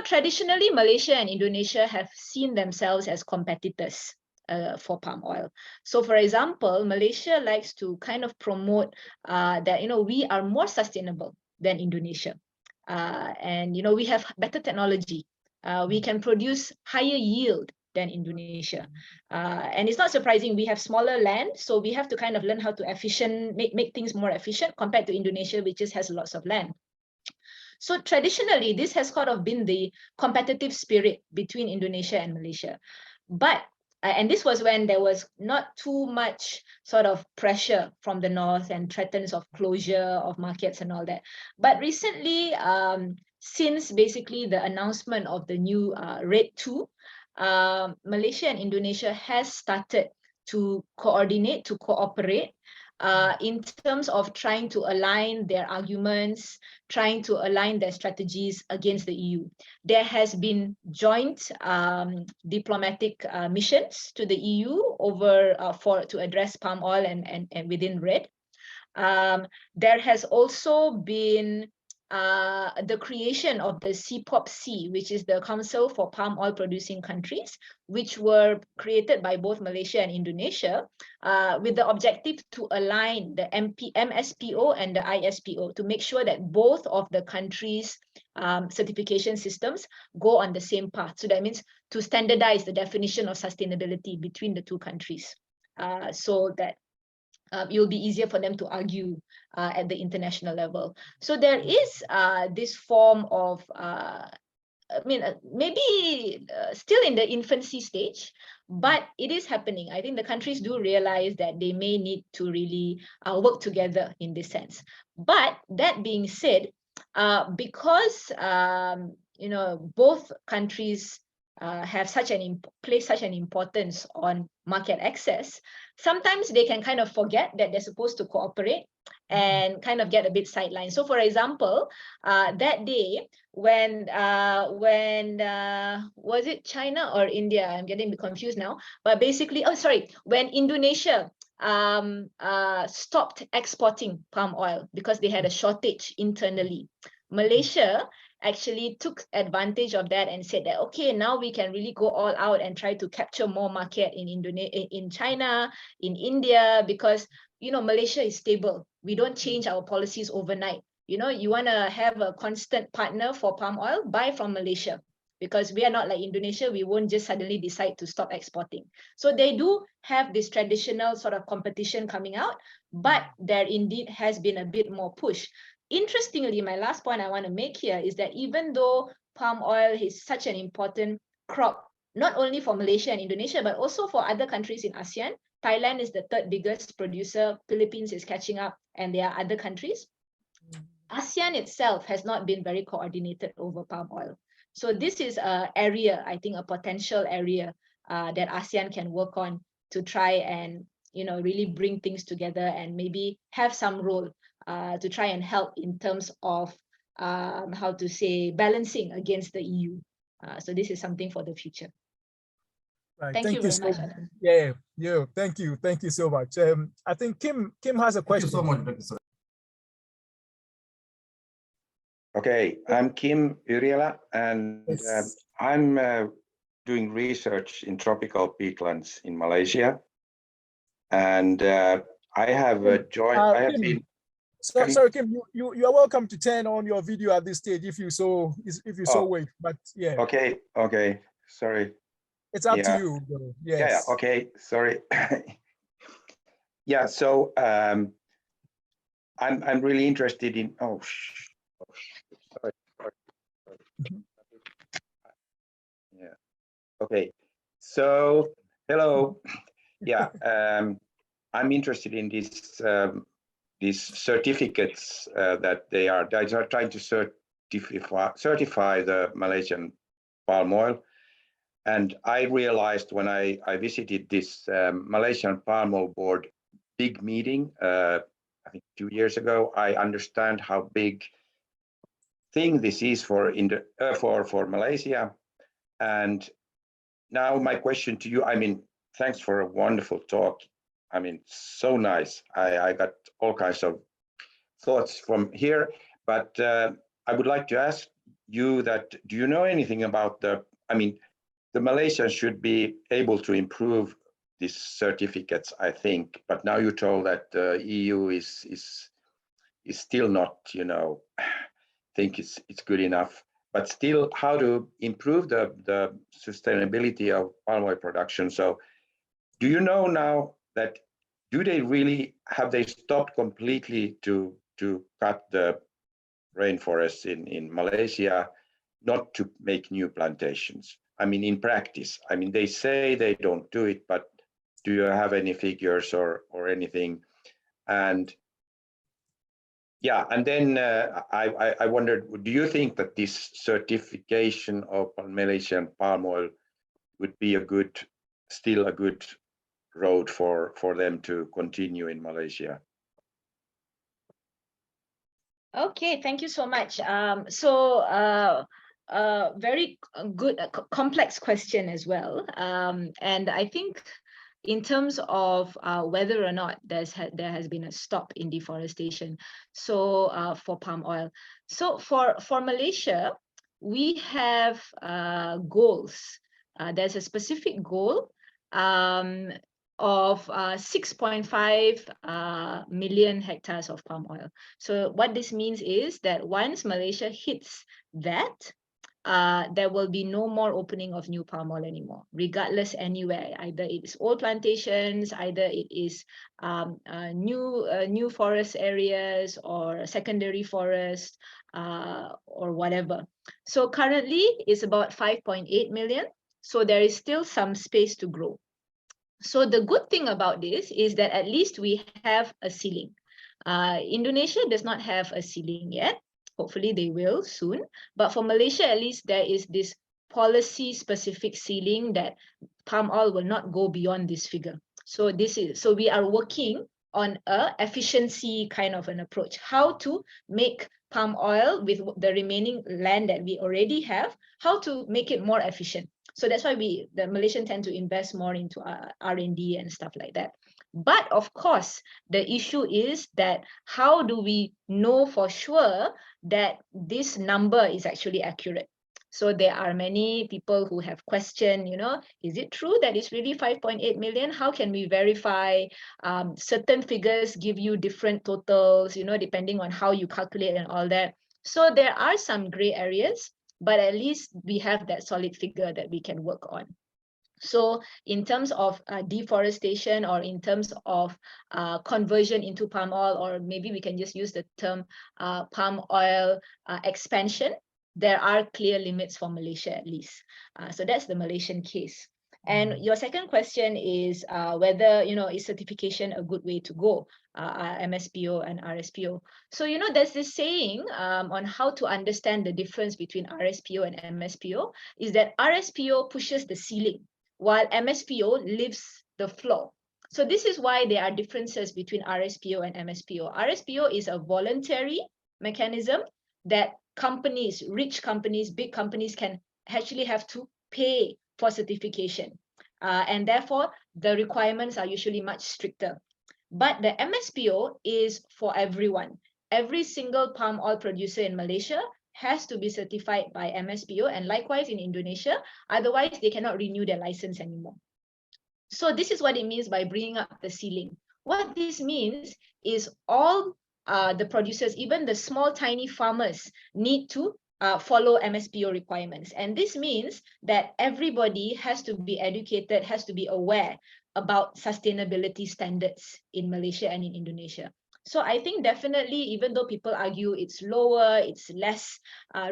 Speaker 2: traditionally, Malaysia and Indonesia have seen themselves as competitors for palm oil. So, for example, Malaysia likes to kind of promote that, we are more sustainable than Indonesia. And, we have better technology. We can produce higher yield than Indonesia. And it's not surprising, we have smaller land, so we have to kind of learn how to make things more efficient compared to Indonesia, which just has lots of land. So traditionally, this has sort of been the competitive spirit between Indonesia and Malaysia. But, and this was when there was not too much sort of pressure from the North and threats of closure of markets and all that. But recently, since basically the announcement of the new RED 2, Malaysia and Indonesia has started to coordinate, to cooperate in terms of trying to align their arguments, trying to align their strategies against the EU. There has been joint diplomatic missions to the EU to address palm oil and within RED. There has also been the creation of the CPOP-C, which is the Council for Palm Oil Producing Countries, which were created by both Malaysia and Indonesia with the objective to align the MSPO and the ISPO to make sure that both of the countries' certification systems go on the same path. So that means to standardize the definition of sustainability between the two countries so that it will be easier for them to argue at the international level. So there is this form of, maybe still in the infancy stage, but it is happening. I think the countries do realize that they may need to really work together in this sense. But that being said, because both countries have place such an importance on market access, sometimes they can kind of forget that they're supposed to cooperate and kind of get a bit sidelined. So, for example, that day when was it China or India? I'm getting confused now. But basically, when Indonesia stopped exporting palm oil because they had a shortage internally, Malaysia actually took advantage of that and said that, okay, now we can really go all out and try to capture more market in China, in India, because, Malaysia is stable. We don't change our policies overnight. You want to have a constant partner for palm oil, buy from Malaysia, because we are not like Indonesia. We won't just suddenly decide to stop exporting. So they do have this traditional sort of competition coming out, but there indeed has been a bit more push. Interestingly, my last point I want to make here is that even though palm oil is such an important crop, not only for Malaysia and Indonesia, but also for other countries in ASEAN, Thailand is the third biggest producer, Philippines is catching up, and there are other countries. ASEAN itself has not been very coordinated over palm oil. So this is an area, I think, a potential area that ASEAN can work on to try and, really bring things together and maybe have some role to try and help in terms of balancing against the EU. So this is something for the future.
Speaker 4: Right.
Speaker 2: Thank you very
Speaker 4: so
Speaker 2: much, Adam.
Speaker 4: Yeah, thank you so much. I think Kim has a question.
Speaker 5: Thank you so much, Dr. Sir.
Speaker 6: Okay, I'm Kim Yrjälä, and
Speaker 4: Yes.
Speaker 6: I'm doing research in tropical peatlands in Malaysia. And I have joined, I have
Speaker 4: Kim,
Speaker 6: been.
Speaker 4: Sorry, Kim, you are welcome to turn on your video at this stage if you so wish. But yeah.
Speaker 6: Okay, sorry.
Speaker 4: It's up to you, though. Yes.
Speaker 6: Yeah, okay, sorry. Yeah, so I'm really interested in, sorry. Yeah, okay, so hello. Yeah, I'm interested in these certificates that they are trying to certify the Malaysian palm oil. And I realized when I visited this Malaysian Palm Oil Board big meeting, I think 2 years ago, I understand how big thing this is for Malaysia. And now my question to you, I mean, thanks for a wonderful talk. I mean, so nice. I got all kinds of thoughts from here, but I would like to ask you that, do you know anything about the Malaysians should be able to improve these certificates, I think, but now you're told that the EU is still not, think it's good enough, but still how to improve the sustainability of palm oil production. So do you know now that, do they really, have they stopped completely to cut the rainforests in Malaysia, not to make new plantations? I mean, in practice, I mean, they say they don't do it, but do you have any figures or anything? And yeah, and then I wondered, do you think that this certification of Malaysian palm oil would be still a good road for them to continue in Malaysia?
Speaker 2: Okay, thank you so much. Very good, complex question as well. And I think in terms of whether or not there has been a stop in deforestation, so for palm oil. So for Malaysia, we have goals. There's a specific goal of 6.5 million hectares of palm oil. So what this means is that once Malaysia hits that, there will be no more opening of new palm oil anymore, regardless anywhere. Either it's old plantations, either it is new forest areas or secondary forest or whatever. So currently it's about 5.8 million. So there is still some space to grow. So the good thing about this is that at least we have a ceiling. Indonesia does not have a ceiling yet. Hopefully they will soon. But for Malaysia, at least there is this policy-specific ceiling that palm oil will not go beyond this figure. So we are working on a efficiency kind of an approach. How to make palm oil with the remaining land that we already have, how to make it more efficient. So that's why the Malaysians tend to invest more into R&D and stuff like that. But of course, the issue is that how do we know for sure that this number is actually accurate? So there are many people who have questioned, is it true that it's really 5.8 million? How can we verify? Certain figures give you different totals, depending on how you calculate and all that. So there are some gray areas, but at least we have that solid figure that we can work on. So in terms of deforestation, or in terms of conversion into palm oil, or maybe we can just use the term palm oil expansion, there are clear limits for Malaysia at least. So that's the Malaysian case. And your second question is whether, is certification a good way to go, MSPO and RSPO. So, there's this saying on how to understand the difference between RSPO and MSPO is that RSPO pushes the ceiling, while MSPO lifts the floor. So this is why there are differences between RSPO and MSPO. RSPO is a voluntary mechanism that companies, rich companies, big companies can actually have to pay for certification. and therefore the requirements are usually much stricter. But the MSPO is for everyone. Every single palm oil producer in Malaysia has to be certified by MSPO, and likewise in Indonesia, otherwise they cannot renew their license anymore. So this is what it means by bringing up the ceiling. What this means is all the producers, even the small tiny farmers, need to follow MSPO requirements. And this means that everybody has to be educated, has to be aware about sustainability standards in Malaysia and in Indonesia. So I think definitely, even though people argue it's lower, it's less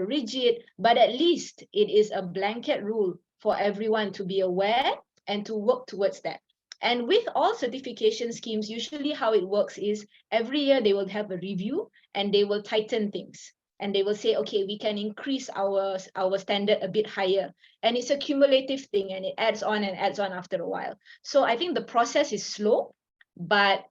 Speaker 2: rigid, but at least it is a blanket rule for everyone to be aware and to work towards that. And with all certification schemes, usually how it works is every year they will have a review and they will tighten things. And they will say, okay, we can increase our standard a bit higher. And it's a cumulative thing, and it adds on and adds on after a while. So I think the process is slow, but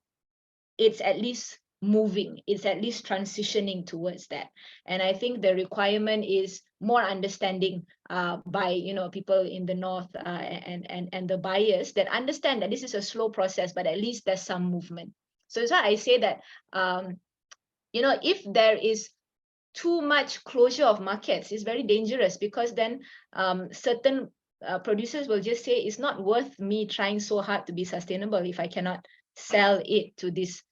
Speaker 2: it's at least moving, it's at least transitioning towards that. And I think the requirement is more understanding by people in the north and the buyers that understand that this is a slow process, but at least there's some movement. So that's why I say that if there is too much closure of markets, it's very dangerous, because then certain producers will just say it's not worth me trying so hard to be sustainable if I cannot sell it to these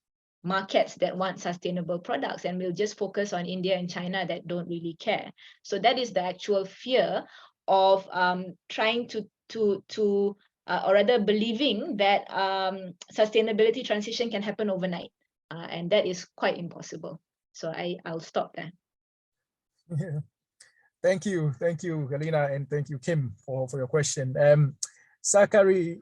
Speaker 2: markets that want sustainable products, and we'll just focus on India and China that don't really care. So that is the actual fear of trying to or rather believing that sustainability transition can happen overnight, and that is quite impossible. So I'll stop there.
Speaker 4: Yeah. Thank you, Helena, and thank you, Kim, for your question. Zachary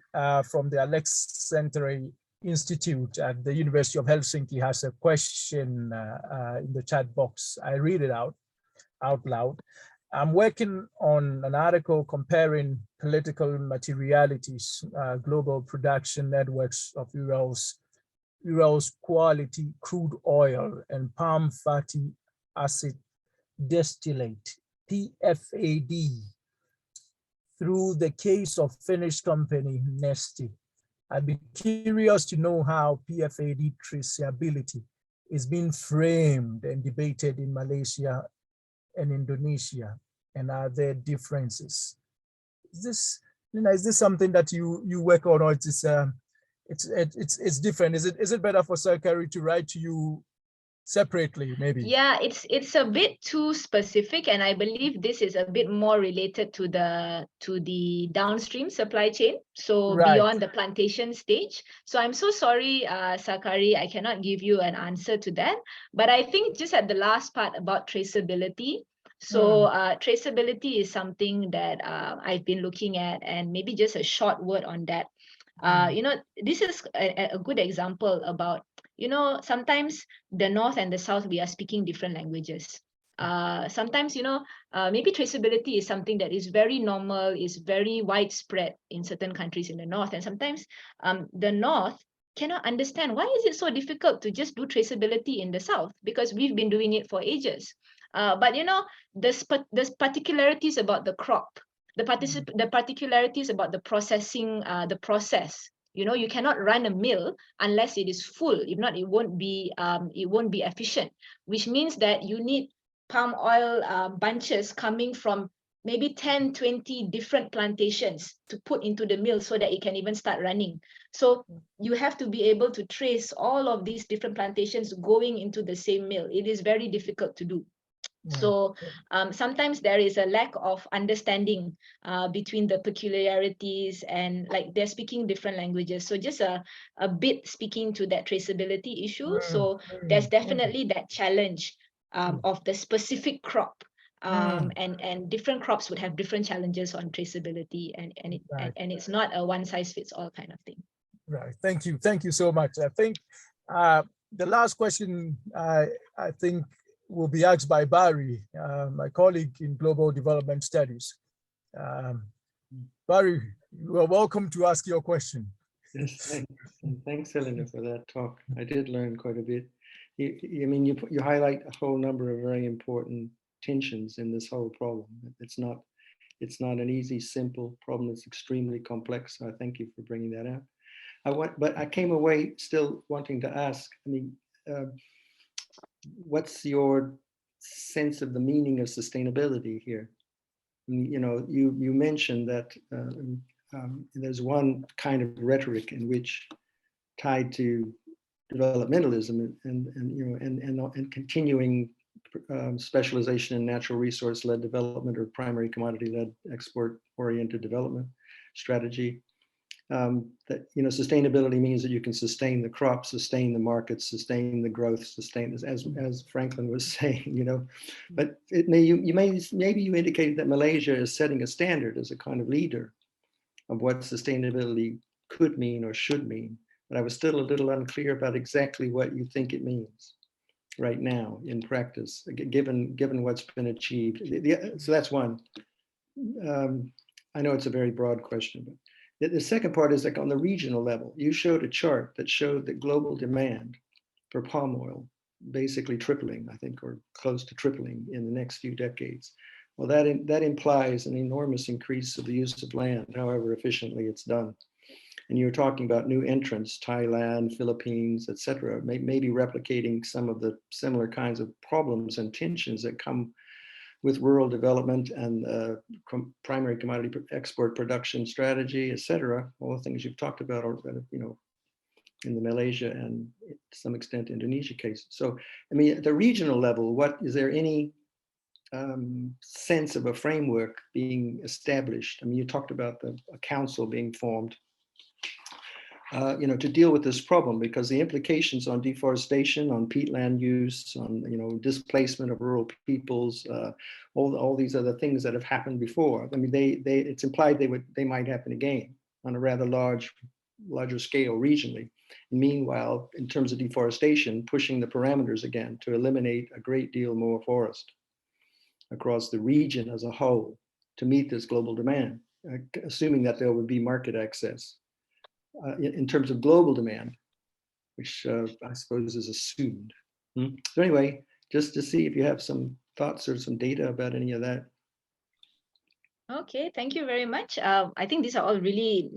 Speaker 4: from the Alexandria Institute at the University of Helsinki has a question in the chat box. I read it out loud. I'm working on an article comparing political materialities, global production networks of Urals quality crude oil and palm fatty acid distillate, PFAD, through the case of Finnish company Neste. I'd be curious to know how PFAD traceability is being framed and debated in Malaysia and Indonesia, and are there differences? Is this something that you work on, or it's different? Is it better for Zachary to write to you separately, maybe?
Speaker 2: Yeah, it's a bit too specific, and I believe this is a bit more related to the downstream supply chain, so
Speaker 4: Right.
Speaker 2: beyond the plantation stage. So I'm so sorry, Zachary, I cannot give you an answer to that. But I think just at the last part about traceability. So traceability is something that I've been looking at, and maybe just a short word on that. This is a good example about, sometimes the North and the South, we are speaking different languages. Sometimes, maybe traceability is something that is very normal, is very widespread in certain countries in the North. And sometimes the North cannot understand, why is it so difficult to just do traceability in the South? Because we've been doing it for ages. But, there's particularities about the crop, the particularities about the processing, the process. You cannot run a mill unless it is full. If not, it won't be efficient, which means that you need palm oil bunches coming from maybe 10, 20 different plantations to put into the mill so that it can even start running. So you have to be able to trace all of these different plantations going into the same mill. It is very difficult to do. So sometimes there is a lack of understanding between the peculiarities, and like they're speaking different languages. So just a bit speaking to that traceability issue. So there's definitely that challenge of the specific crop. And different crops would have different challenges on traceability, and it's not a one size fits all kind of thing.
Speaker 4: Right. Thank you so much. I think the last question I think will be asked by Barry, my colleague in Global Development Studies. Barry, you are welcome to ask your question.
Speaker 7: Yes, thanks. And thanks, Helena, for that talk. I did learn quite a bit. You highlight a whole number of very important tensions in this whole problem. It's not it's not an easy, simple problem. It's extremely complex. So I thank you for bringing that out. But I came away still wanting to ask, I mean, what's your sense of the meaning of sustainability here? I mean, you know, you mentioned that there's one kind of rhetoric in which tied to developmentalism and continuing specialization in natural resource-led development or primary commodity-led export-oriented development strategy. That, you know, sustainability means that you can sustain the crop, sustain the markets, sustain the growth, sustain, as Franklin was saying, you know. But it maybe you indicated that Malaysia is setting a standard as a kind of leader of what sustainability could mean or should mean. But I was still a little unclear about exactly what you think it means right now in practice, given what's been achieved. So that's one. I know it's a very broad question, but the second part is like on the regional level. You showed a chart that showed that global demand for palm oil basically tripling, I think, or close to tripling in the next few decades. Well, that implies an enormous increase of the use of land, however efficiently it's done. And you're talking about new entrants, Thailand, Philippines, et cetera, maybe replicating some of the similar kinds of problems and tensions that come with rural development and primary commodity export production strategy, et cetera, all the things you've talked about, you know, in the Malaysia and to some extent Indonesia case. So, I mean, at the regional level, is there any sense of a framework being established? I mean, you talked about a council being formed, you know, to deal with this problem, because the implications on deforestation, on peatland use, on, you know, displacement of rural peoples, all these other things that have happened before. I mean, it's implied they might happen again on a rather larger scale regionally. And meanwhile, in terms of deforestation, pushing the parameters again to eliminate a great deal more forest across the region as a whole to meet this global demand, assuming that there would be market access. In terms of global demand, which I suppose is assumed. So anyway, just to see if you have some thoughts or some data about any of that.
Speaker 2: Okay, thank you very much. I think these are all really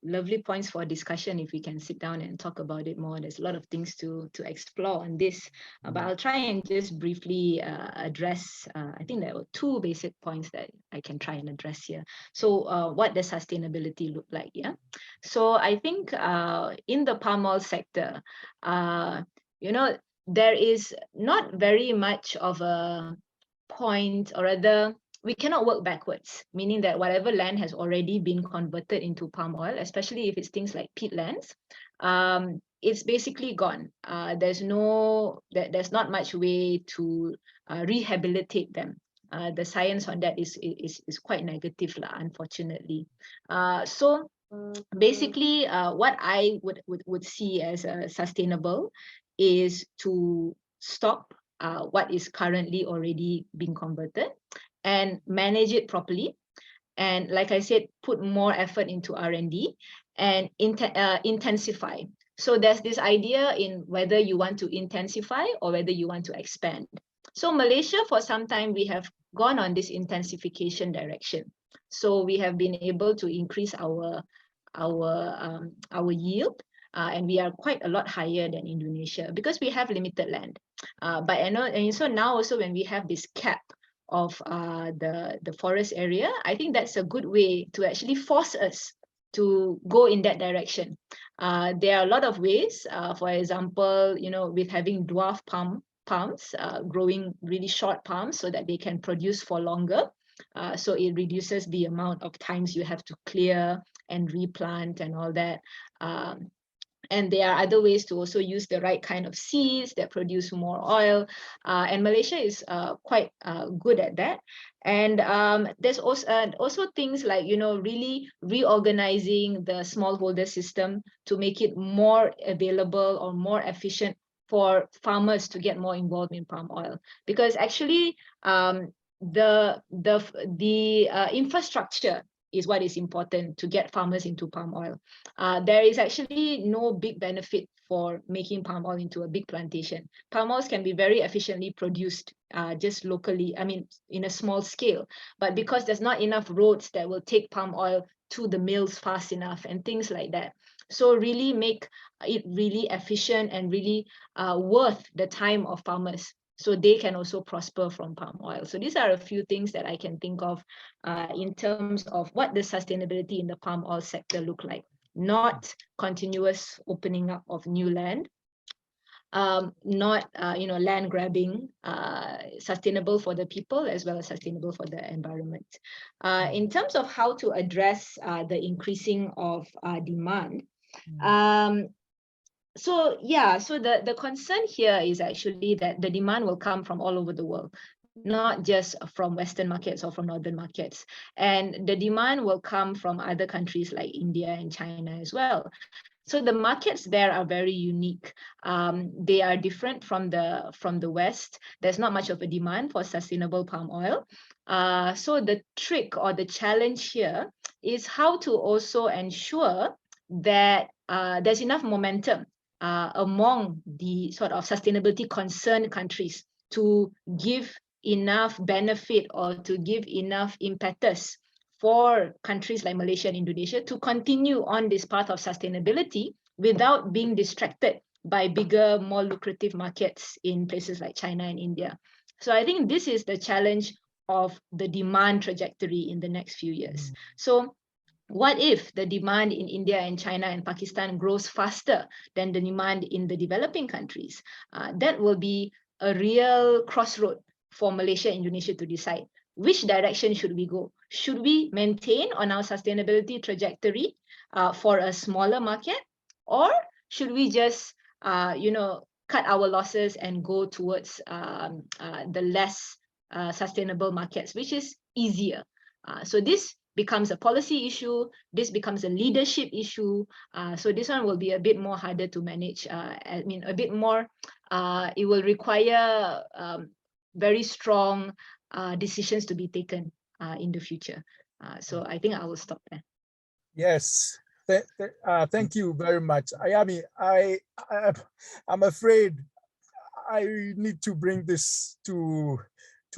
Speaker 2: lovely points for discussion if we can sit down and talk about it more. There's a lot of things to explore on this, but I'll try and just briefly address, I think there were two basic points that I can try and address here. So what does sustainability look like? Yeah. So I think in the palm oil sector, you know, there is not very much of a point, or rather, we cannot work backwards, meaning that whatever land has already been converted into palm oil, especially if it's things like peatlands, it's basically gone. There's not much way to rehabilitate them. The science on that is quite negative, unfortunately. So basically, what I would see as sustainable is to stop what is currently already being converted and manage it properly. And like I said, put more effort into R&D and intensify. So there's this idea in whether you want to intensify or whether you want to expand. So Malaysia, for some time, we have gone on this intensification direction. So we have been able to increase our yield, and we are quite a lot higher than Indonesia because we have limited land. But and so now also when we have this cap of the forest area, I think that's a good way to actually force us to go in that direction. There are a lot of ways, for example, you know, with having dwarf palms, growing really short palms so that they can produce for longer. So it reduces the amount of times you have to clear and replant and all that. And there are other ways to also use the right kind of seeds that produce more oil. And Malaysia is quite good at that. And there's also things like, you know, really reorganizing the smallholder system to make it more available or more efficient for farmers to get more involved in palm oil. Because actually, the infrastructure is what is important to get farmers into palm oil. There is actually no big benefit for making palm oil into a big plantation. Palm oils can be very efficiently produced just locally, I mean, in a small scale, but because there's not enough roads that will take palm oil to the mills fast enough and things like that. So really make it really efficient and really worth the time of farmers, so they can also prosper from palm oil. So these are a few things that I can think of in terms of what the sustainability in the palm oil sector look like. Not continuous opening up of new land, not land grabbing, sustainable for the people as well as sustainable for the environment. In terms of how to address the increasing of demand, so the concern here is actually that the demand will come from all over the world, not just from Western markets or from Northern markets. And the demand will come from other countries like India and China as well. So the markets there are very unique. They are different from the West. There's not much of a demand for sustainable palm oil. So the trick or the challenge here is how to also ensure that there's enough momentum among the sort of sustainability concerned countries to give enough benefit or to give enough impetus for countries like Malaysia and Indonesia to continue on this path of sustainability without being distracted by bigger, more lucrative markets in places like China and India. So I think this is the challenge of the demand trajectory in the next few years. So what if the demand in India and China and Pakistan grows faster than the demand in the developing countries? That will be a real crossroad for Malaysia and Indonesia to decide. Which direction should we go? Should we maintain on our sustainability trajectory for a smaller market? Or should we just, cut our losses and go towards the less sustainable markets, which is easier? So this becomes a policy issue. This becomes a leadership issue. So this one will be a bit more harder to manage. I mean, a bit more, it will require very strong decisions to be taken in the future. So I think I will stop there.
Speaker 4: Yes, thank you very much. Ayami, I'm afraid I need to bring this to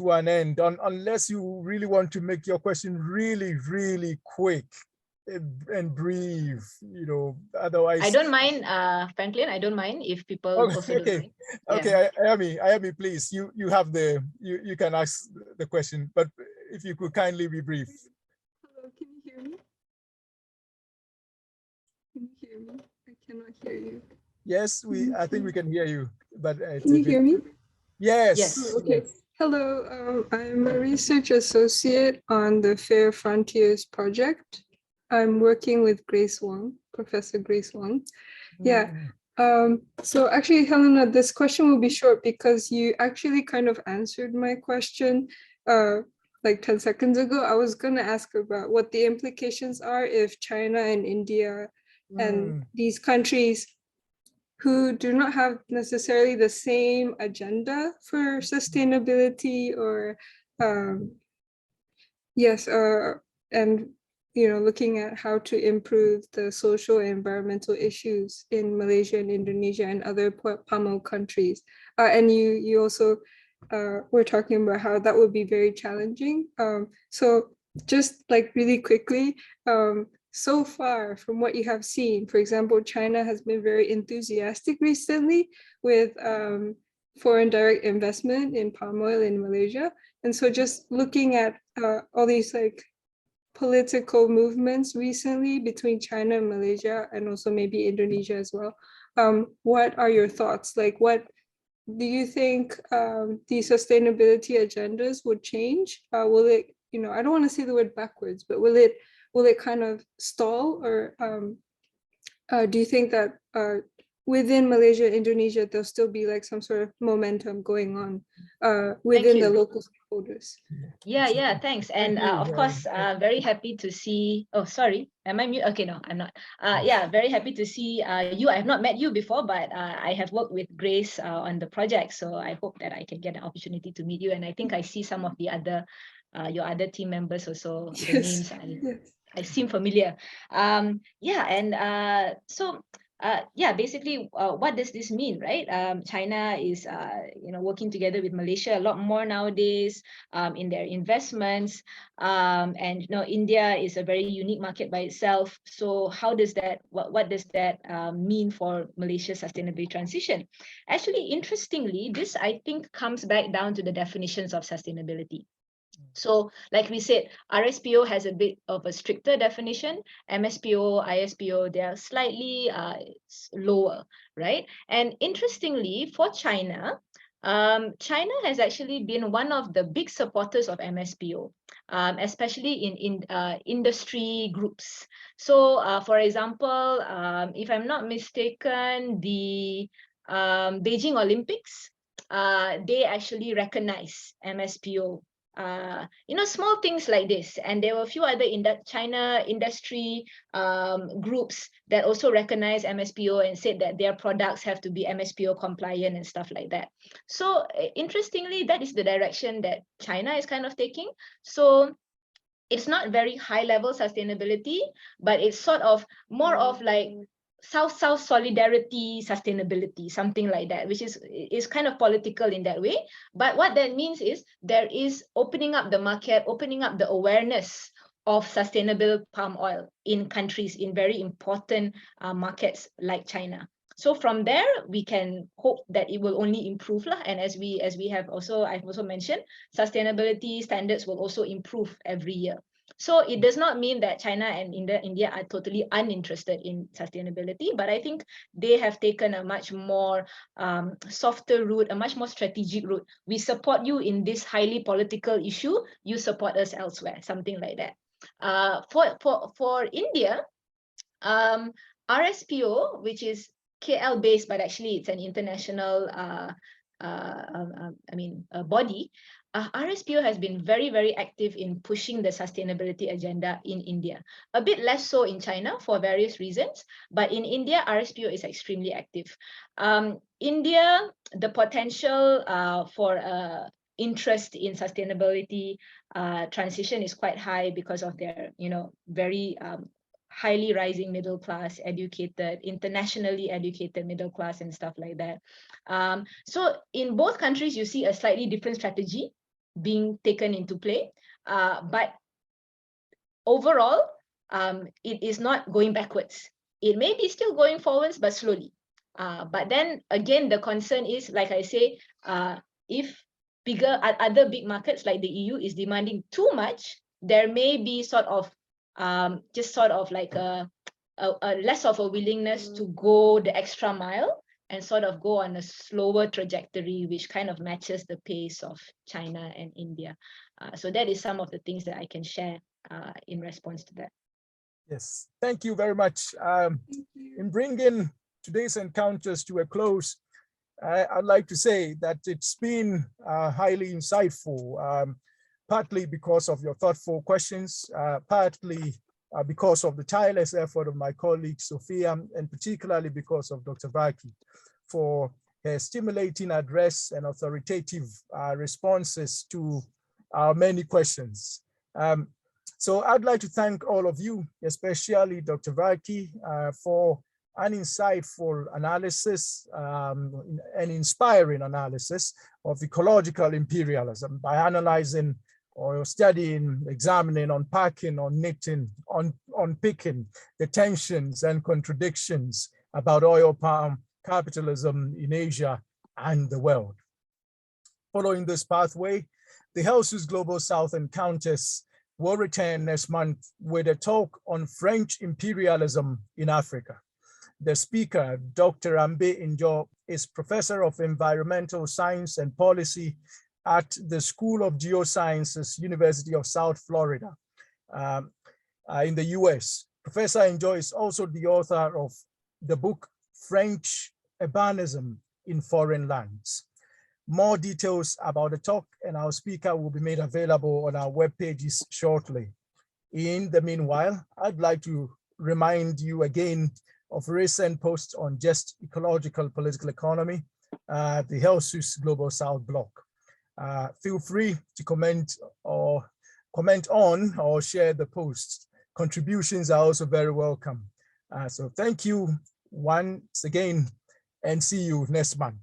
Speaker 4: an end, unless you really want to make your question really, really quick and brief, otherwise.
Speaker 2: I don't mind, Franklin, I don't mind if people also don't mind.
Speaker 4: Okay, Ayami, please, you have you can ask the question, but if you could kindly be brief.
Speaker 8: Hello, can you hear me? Can you hear me? I cannot hear you.
Speaker 4: Yes, I think we can hear you, but
Speaker 8: can you hear me?
Speaker 4: Yes.
Speaker 8: Oh, okay. Yes. Hello, I'm a research associate on the Fair Frontiers project. I'm working with Grace Wong, Professor Grace Wong. Yeah. So actually, Helena, this question will be short because you actually kind of answered my question like 10 seconds ago. I was going to ask about what the implications are if China and India and these countries who do not have necessarily the same agenda for sustainability or and looking at how to improve the social and environmental issues in Malaysia and Indonesia and other palm oil countries. And you also were talking about how that would be very challenging. So just like really quickly, so far from what you have seen, for example, China has been very enthusiastic recently with foreign direct investment in palm oil in Malaysia. And so just looking at all these like political movements recently between China and Malaysia and also maybe Indonesia as well, what are your thoughts? Like, what do you think the sustainability agendas would change? Will it, I don't want to say the word backwards, but will it kind of stall, or do you think that within Malaysia, Indonesia, there'll still be like some sort of momentum going on within the local stakeholders?
Speaker 2: Yeah, thanks. And of course, very happy to see, oh, sorry, am I mute? Okay, no, I'm not. Yeah, very happy to see you. I have not met you before, but I have worked with Grace on the project. So I hope that I can get an opportunity to meet you. And I think I see some of the other, your other team members also, the names I seem familiar. Yeah, and basically, what does this mean, right? China is, working together with Malaysia a lot more nowadays in their investments, and India is a very unique market by itself. So how does that? What does that mean for Malaysia's sustainability transition? Actually, interestingly, this I think comes back down to the definitions of sustainability. So like we said, RSPO has a bit of a stricter definition. MSPO, ISPO, they are slightly lower, right? And interestingly, for China, China has actually been one of the big supporters of MSPO, especially in industry groups. So for example, if I'm not mistaken, the Beijing Olympics, they actually recognize MSPO. Small things like this, and there were a few other China industry groups that also recognize MSPO and said that their products have to be MSPO compliant and stuff like that. So interestingly, that is the direction that China is kind of taking. So it's not very high level sustainability, but it's sort of more of like South-South solidarity, sustainability, something like that, which is kind of political in that way. But what that means is there is opening up the market, opening up the awareness of sustainable palm oil in countries, in very important markets like China. So from there, we can hope that it will only improve lah. And as we have also, I've also mentioned, sustainability standards will also improve every year. So it does not mean that China and India are totally uninterested in sustainability, but I think they have taken a much more softer route, a much more strategic route. We support you in this highly political issue, you support us elsewhere, something like that. For India, RSPO, which is KL based, but actually it's an international body. RSPO has been very, very active in pushing the sustainability agenda in India. A bit less so in China for various reasons, but in India, RSPO is extremely active. India, the potential for interest in sustainability transition is quite high because of their, very highly rising middle class, educated, internationally educated middle class and stuff like that. So in both countries, you see a slightly different strategy being taken into play. But overall, it is not going backwards. It may be still going forwards, but slowly. But then again, the concern is, like I say, if other big markets like the EU is demanding too much, there may be sort of just sort of like a less of a willingness to go the extra mile and sort of go on a slower trajectory, which kind of matches the pace of China and India. So that is some of the things that I can share in response to that.
Speaker 4: Yes, thank you very much. In bringing today's encounters to a close, I'd like to say that it's been highly insightful, partly because of your thoughtful questions, partly because of the tireless effort of my colleague Sophia, and particularly because of Dr. Varkkey for her stimulating address and authoritative responses to our many questions. So I'd like to thank all of you, especially Dr. Varkkey, for an insightful analysis, an inspiring analysis of ecological imperialism by analyzing or studying, examining, unpacking, unpicking the tensions and contradictions about oil palm capitalism in Asia and the world. Following this pathway, the HELSUS Global South Encounters will return next month with a talk on French imperialism in Africa. The speaker, Dr. Ambe Injo, is Professor of Environmental Science and Policy at the School of Geosciences, University of South Florida in the US. Professor Injo is also the author of the book, French Urbanism in Foreign Lands. More details about the talk and our speaker will be made available on our web pages shortly. In the meanwhile, I'd like to remind you again of recent posts on just ecological political economy, the HELSUS Global South blog. Feel free to comment on or share the posts contributions are also very welcome. So thank you once again, and see you next month.